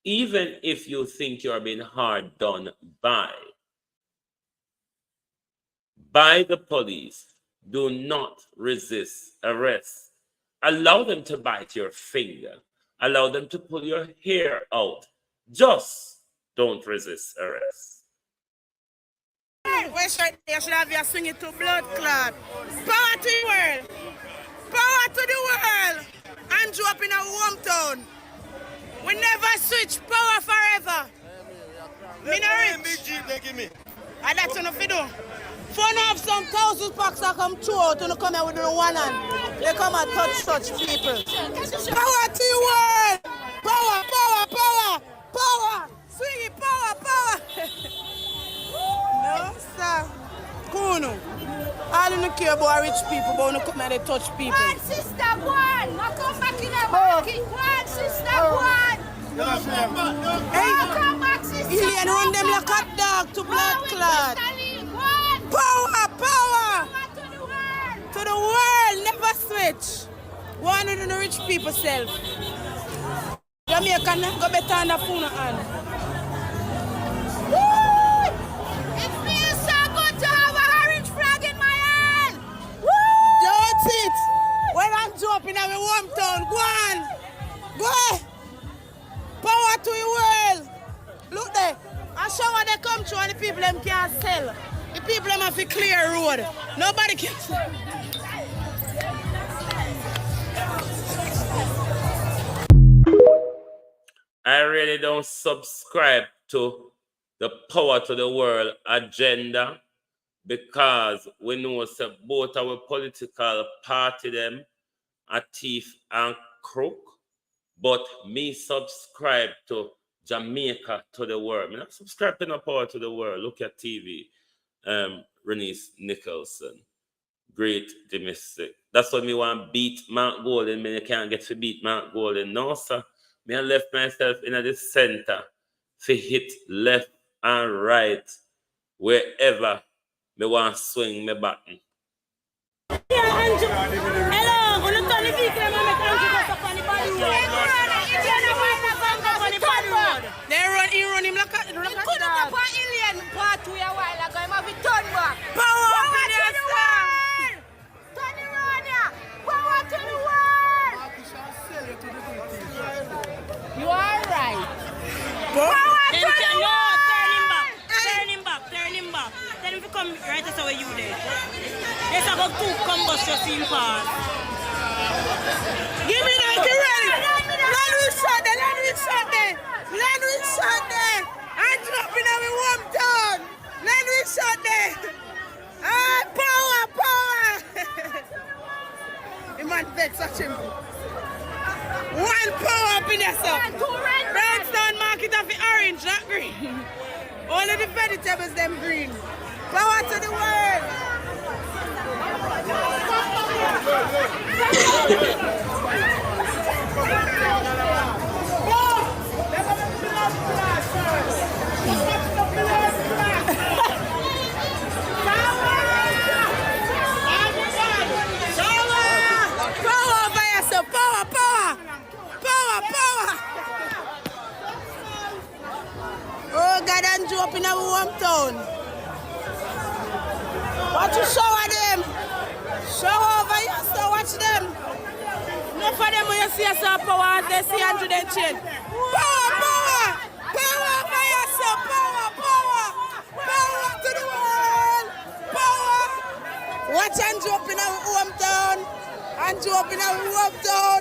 even if you think you're being hard done by the police, do not resist arrest. Allow them to bite your finger. Allow them to pull your hair out. Just don't resist arrest. West right there should have you swing it to blood clot. Party world. Power to the world. Andrew up in our hometown. We never switch. Power forever. Me no rich. And that's enough to do. Fun have some 1,000 packs that come through out to come here with the one hand. They come and touch people. Power to the world. Power, power, power, power. Swing it, power, power. No, sir. Kuno. All in the care about rich people, but when you come here, they touch people. One sister, one. Now come back in the market. One sister, one. Hey, Come back, sister. Ilian run them like a dog to blood clot. Power, power. To the world. To the world, never switch. One of the rich people self. Jamaica go better on the phone hand. Woo! It feels so good to have a orange flag in my hand. Woo! That's it. When I'm jumping in my hometown, go on. Go on. Power to the world. Look there. I show when they come through and the people them can't sell. The people them have to clear road. Nobody can sell. I really don't subscribe to the power to the world agenda because we know that both our political party them are thief and crook, but me subscribe to Jamaica to the world. I'm not subscribing to power to the world. Look at TV. Renice Nicholson, great domestic. That's what me want beat Mark Golden. Me can't get to beat Mark Golden. No, sir. Me I left myself in the center to hit left and right wherever me want swing me button. Hello, we look on the vehicle and make Andrew go up on the body road. They run him like a Couldn't go for alien part to a while ago. I'm having turn back. power up in to the the star. world. Turn around here. Power to the world. You are right. Power to the world. Turn him back. Tell him to come right as where you there. There's about 2 combos just in pass. Give me that, get ready. Let me shot there. I'm dropping on my hometown. Let me shot there. Ah, power. The man dead, such him. One power up in there, sir. Brownstown market of the orange, not green. All of the vegetables, them green. Power to the world. Power by yourself. Power. Oh, God, Andrew up in our hometown. Watch you shower them. Shower over here, so watch them. Enough of them when you see us up power, they see Andrew then change. Power over here, so power to the world. Power. Watch Andrew up in our hometown.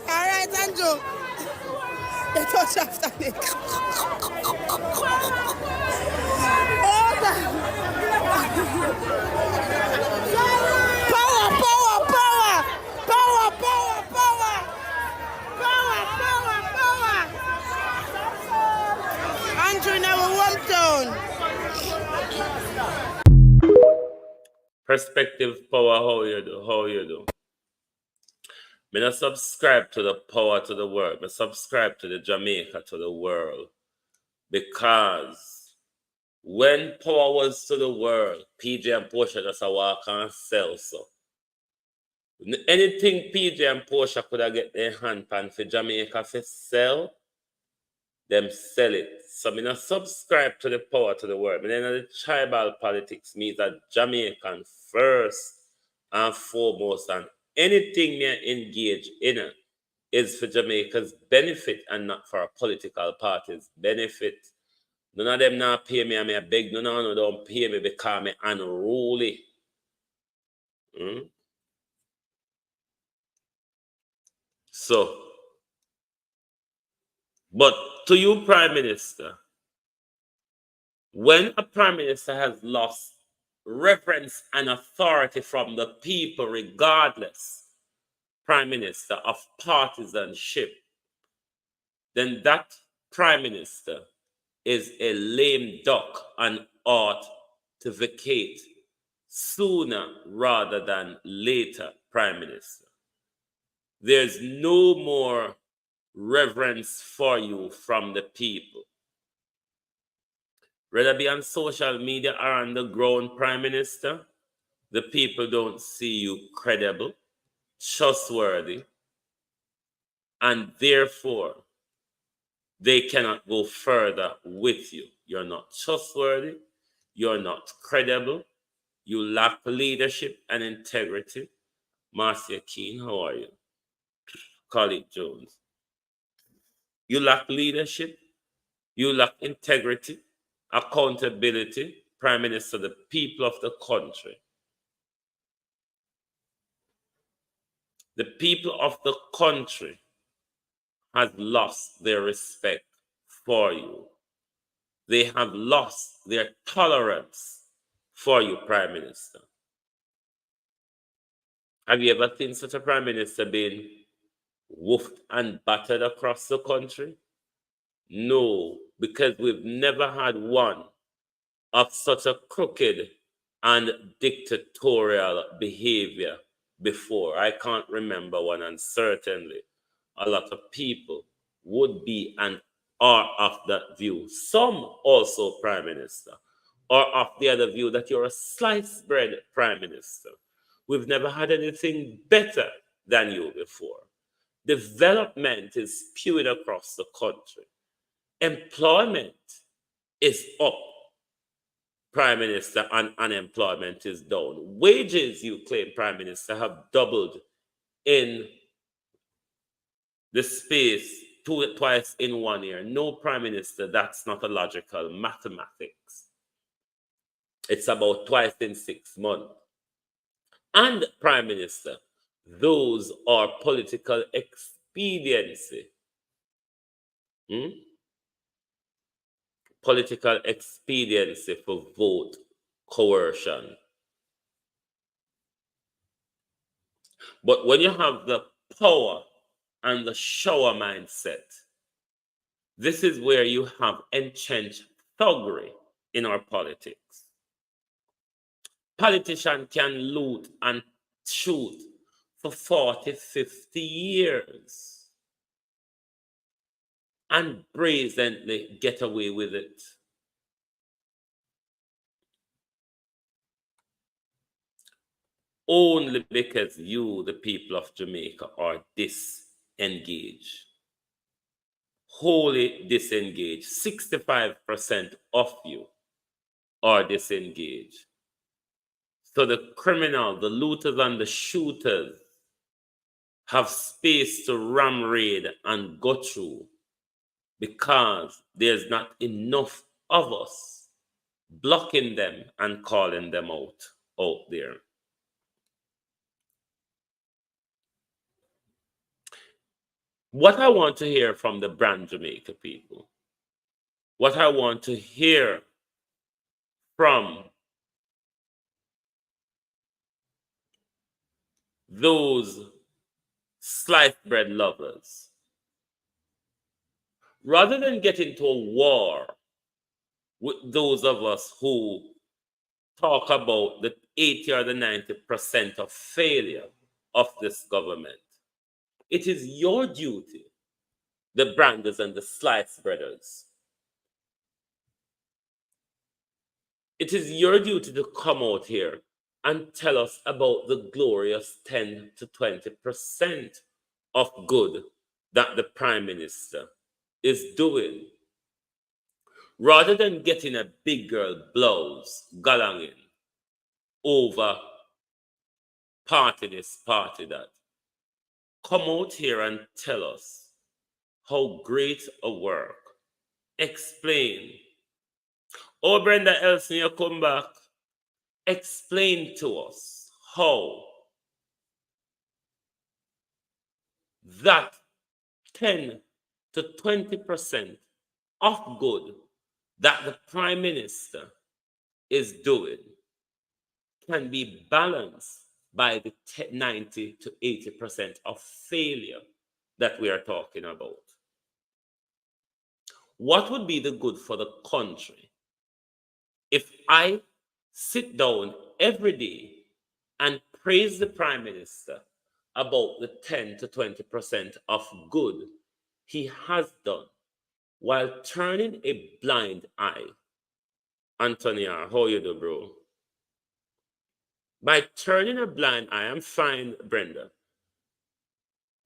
All right, Andrew. They touch after me. Oh, God. Power. Andrew in our hometown. Perspective power, how you do? Me not subscribe to the power to the world. Me subscribe to the Jamaica to the world. Because when power was to the world, PJ and Portia just a walk and sell so. Anything PJ and Portia could have get their hand pan for Jamaica to sell, them sell it. So me not subscribe to the power to the world. Me then the tribal politics means that Jamaican first and foremost, and anything me engage in is for Jamaica's benefit and not for a political party's benefit. None of them not pay me and me beg none of them don't pay me because me unruly. So, but to you, Prime Minister, when a Prime Minister has lost reverence and authority from the people, regardless, Prime Minister, of partisanship, then that Prime Minister is a lame duck and ought to vacate sooner rather than later, Prime Minister. There's no more reverence for you from the people. Whether be on social media or on the ground, Prime Minister, the people don't see you credible, trustworthy, and therefore they cannot go further with you. You're not trustworthy, you're not credible, you lack leadership and integrity. Marcia Keane, how are you? Colleague Jones. You lack leadership, you lack integrity, accountability, Prime Minister, the people of the country. The people of the country has lost their respect for you. They have lost their tolerance for you, Prime Minister. Have you ever seen such a Prime Minister being woofed and battered across the country? No, because we've never had one of such a crooked and dictatorial behavior before. I can't remember one, and certainly a lot of people would be and are of that view. Some also, Prime Minister, are of the other view that you're a sliced bread Prime Minister. We've never had anything better than you before. Development is spewed across the country. Employment is up, Prime Minister, and unemployment is down. Wages, you claim, Prime Minister, have doubled in the space twice in 1 year. No, Prime Minister, that's not a logical mathematics. It's about twice in 6 months. And, Prime Minister, those are political expediency. Political expediency for vote coercion. But when you have the power and the shower mindset, this is where you have entrenched thuggery in our politics. Politicians can loot and shoot for 40, 50 years and brazenly get away with it. Only because you, the people of Jamaica, are disengaged. Wholly disengaged. 65% of you are disengaged. So the criminal, the looters and the shooters have space to ram raid and go through because there's not enough of us blocking them and calling them out there. What I want to hear from the brand Jamaica people, what I want to hear from those sliced bread lovers, rather than get into a war with those of us who talk about the 80 or the 90% of failure of this government, it is your duty, the branders and the sliced breaders. It is your duty to come out here and tell us about the glorious 10 to 20% of good that the Prime Minister is doing. Rather than getting a big girl blouse galanging over party this, party that, come out here and tell us how great a work. Explain. Oh, Brenda Elson, you come back. Explain to us how that 10 to 20% of good that the Prime Minister is doing can be balanced by the 90 to 80% of failure that we are talking about. What would be the good for the country if I sit down every day and praise the Prime Minister about the 10 to 20% of good he has done while turning a blind eye? Antonia, how you do, bro? By turning a blind eye, I'm fine, Brenda.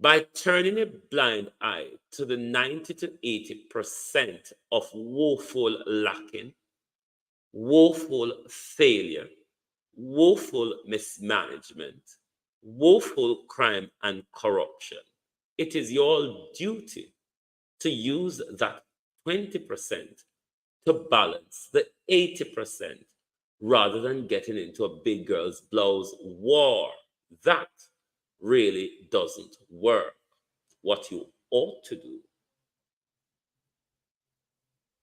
By turning a blind eye to the 90 to 80% of woeful lacking, woeful failure, woeful mismanagement, woeful crime and corruption, it is your duty to use that 20% to balance the 80% rather than getting into a big girl's blouse war. That really doesn't work. What you ought to do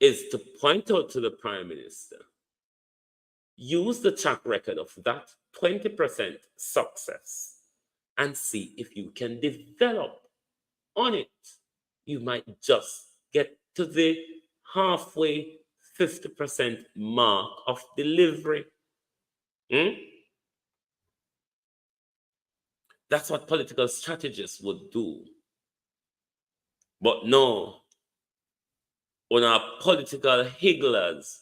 is to point out to the Prime Minister, use the track record of that 20% success and see if you can develop on it. You might just get to the halfway 50% mark of delivery. That's what political strategists would do. But no, on our political higglers,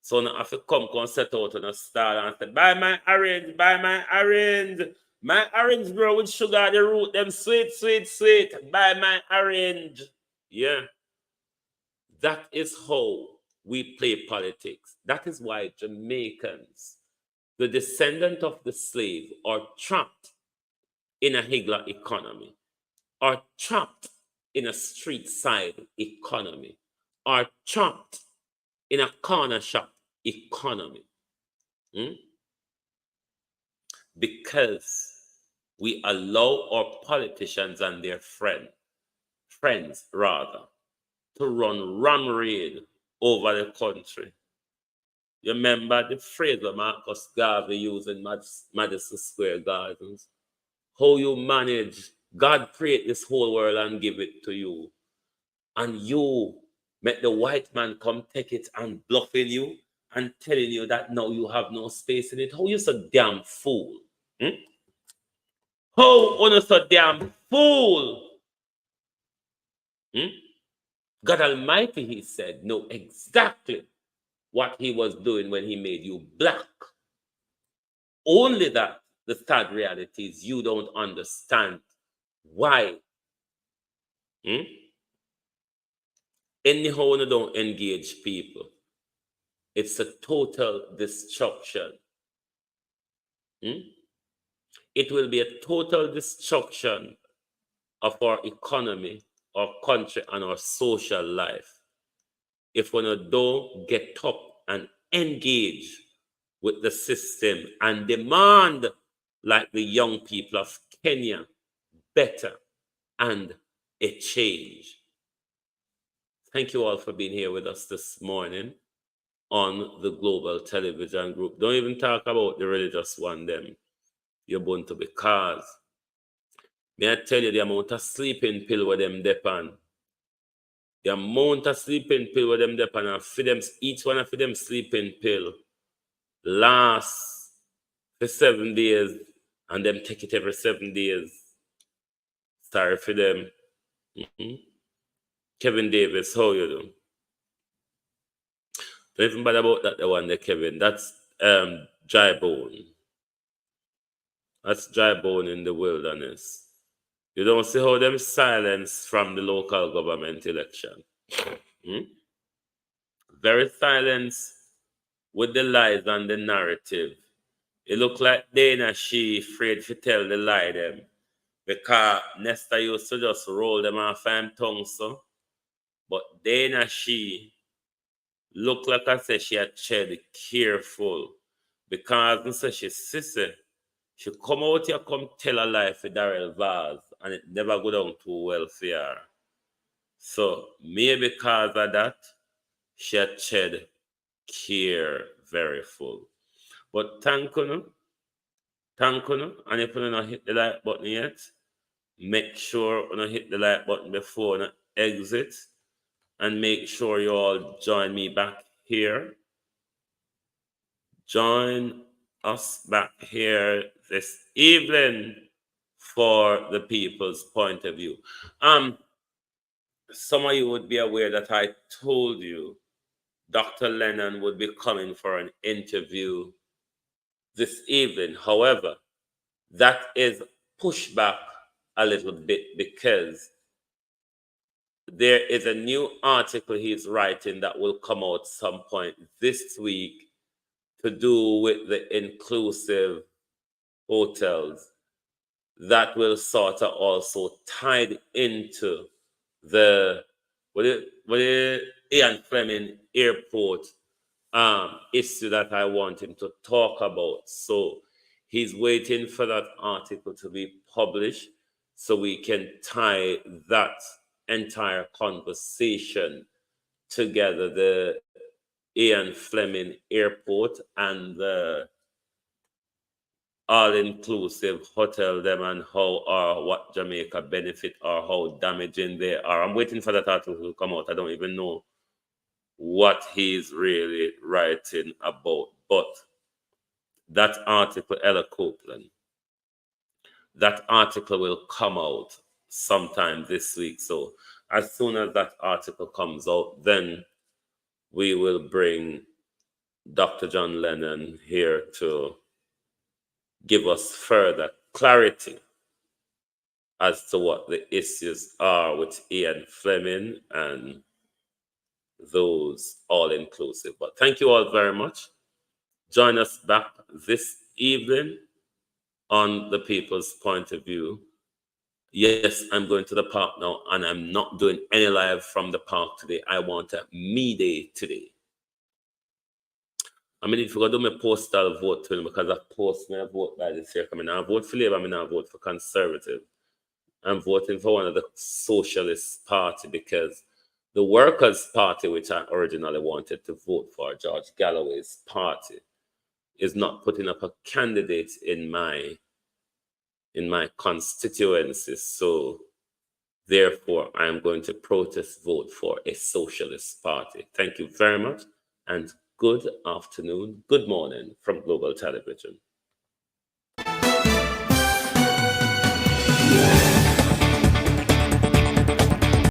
so now have to come set out on a star and say, buy my orange, buy my orange. My orange, bro, with sugar, the root, them sweet, sweet, sweet. Buy my orange. Yeah. That is how we play politics. That is why Jamaicans, the descendant of the slave, are trapped in a higgler economy, are trapped in a street side economy, are trapped in a corner shop economy. Because we allow our politicians and their friends rather, to run ram raid over the country. You remember the phrase that Marcus Garvey used in Madison Square Gardens? How you manage, God create this whole world and give it to you. And you make the white man come take it and bluffing you and telling you that now you have no space in it. How you so damn fool? How you so damn fool? God Almighty, he said, know exactly what he was doing when he made you black. Only that the sad reality is you don't understand why. Anyhow, you don't engage people. It's a total destruction. It will be a total destruction of our economy, our country, and our social life if we don't get up and engage with the system and demand, like the young people of Kenya, better and a change. Thank you all for being here with us this morning on the Global Television Group. Don't even talk about the religious one, them. You're born to, because may I tell you the amount of sleeping pill with them depend. The amount of sleeping pill with them depend, and for them, each one of them sleeping pill lasts for 7 days, and them take it every 7 days. Sorry for them. Kevin Davis, how you do? Don't even bother about that, the one there, Kevin. That's dry bone. That's dry bone in the wilderness. You don't see how them silence from the local government election. Very silence with the lies and the narrative. It look like Dana she afraid to tell the lie them. Because Nesta used to just roll them off her tongue, so. But Dana she look like I said she had tread careful. Because I said she sister. She come out here, come tell a lie for Darrell Vaz, and it never go down too well for her. So maybe because of that, she had shed care very full. But thank you, and if you don't hit the like button yet, make sure you hit the like button before you exit, and make sure you all join me back here. Join us back here this evening for the people's point of view. Some of you would be aware that I told you Dr. Lennon would be coming for an interview this evening. However, that is pushed back a little bit because there is a new article he's writing that will come out some point this week to do with the inclusive hotels that will sort of also tied into the Ian Fleming Airport issue that I want him to talk about. So he's waiting for that article to be published so we can tie that entire conversation together, the Ian Fleming Airport and the all-inclusive hotel them and how or what Jamaica benefit or how damaging they are. I'm waiting for that article to come out. I don't even know what he's really writing about. But that article, Ella Copeland, that article will come out sometime this week. So as soon as that article comes out, then we will bring Dr. John Lennon here to give us further clarity as to what the issues are with Ian Fleming and those all-inclusive. But thank you all very much. Join us back this evening on the People's Point of View. Yes, I'm going to the park now, and I'm not doing any live from the park today. I want a me day today. I mean, if you're going to do my postal vote to him, because I post my vote by this year, I mean, I vote for Labour, I mean, I vote for Conservative. I'm voting for one of the Socialist Party because the Workers' Party, which I originally wanted to vote for, George Galloway's party, is not putting up a candidate in my constituency. So therefore, I'm going to protest vote for a Socialist Party. Thank you very much, and good afternoon, good morning from Global Television.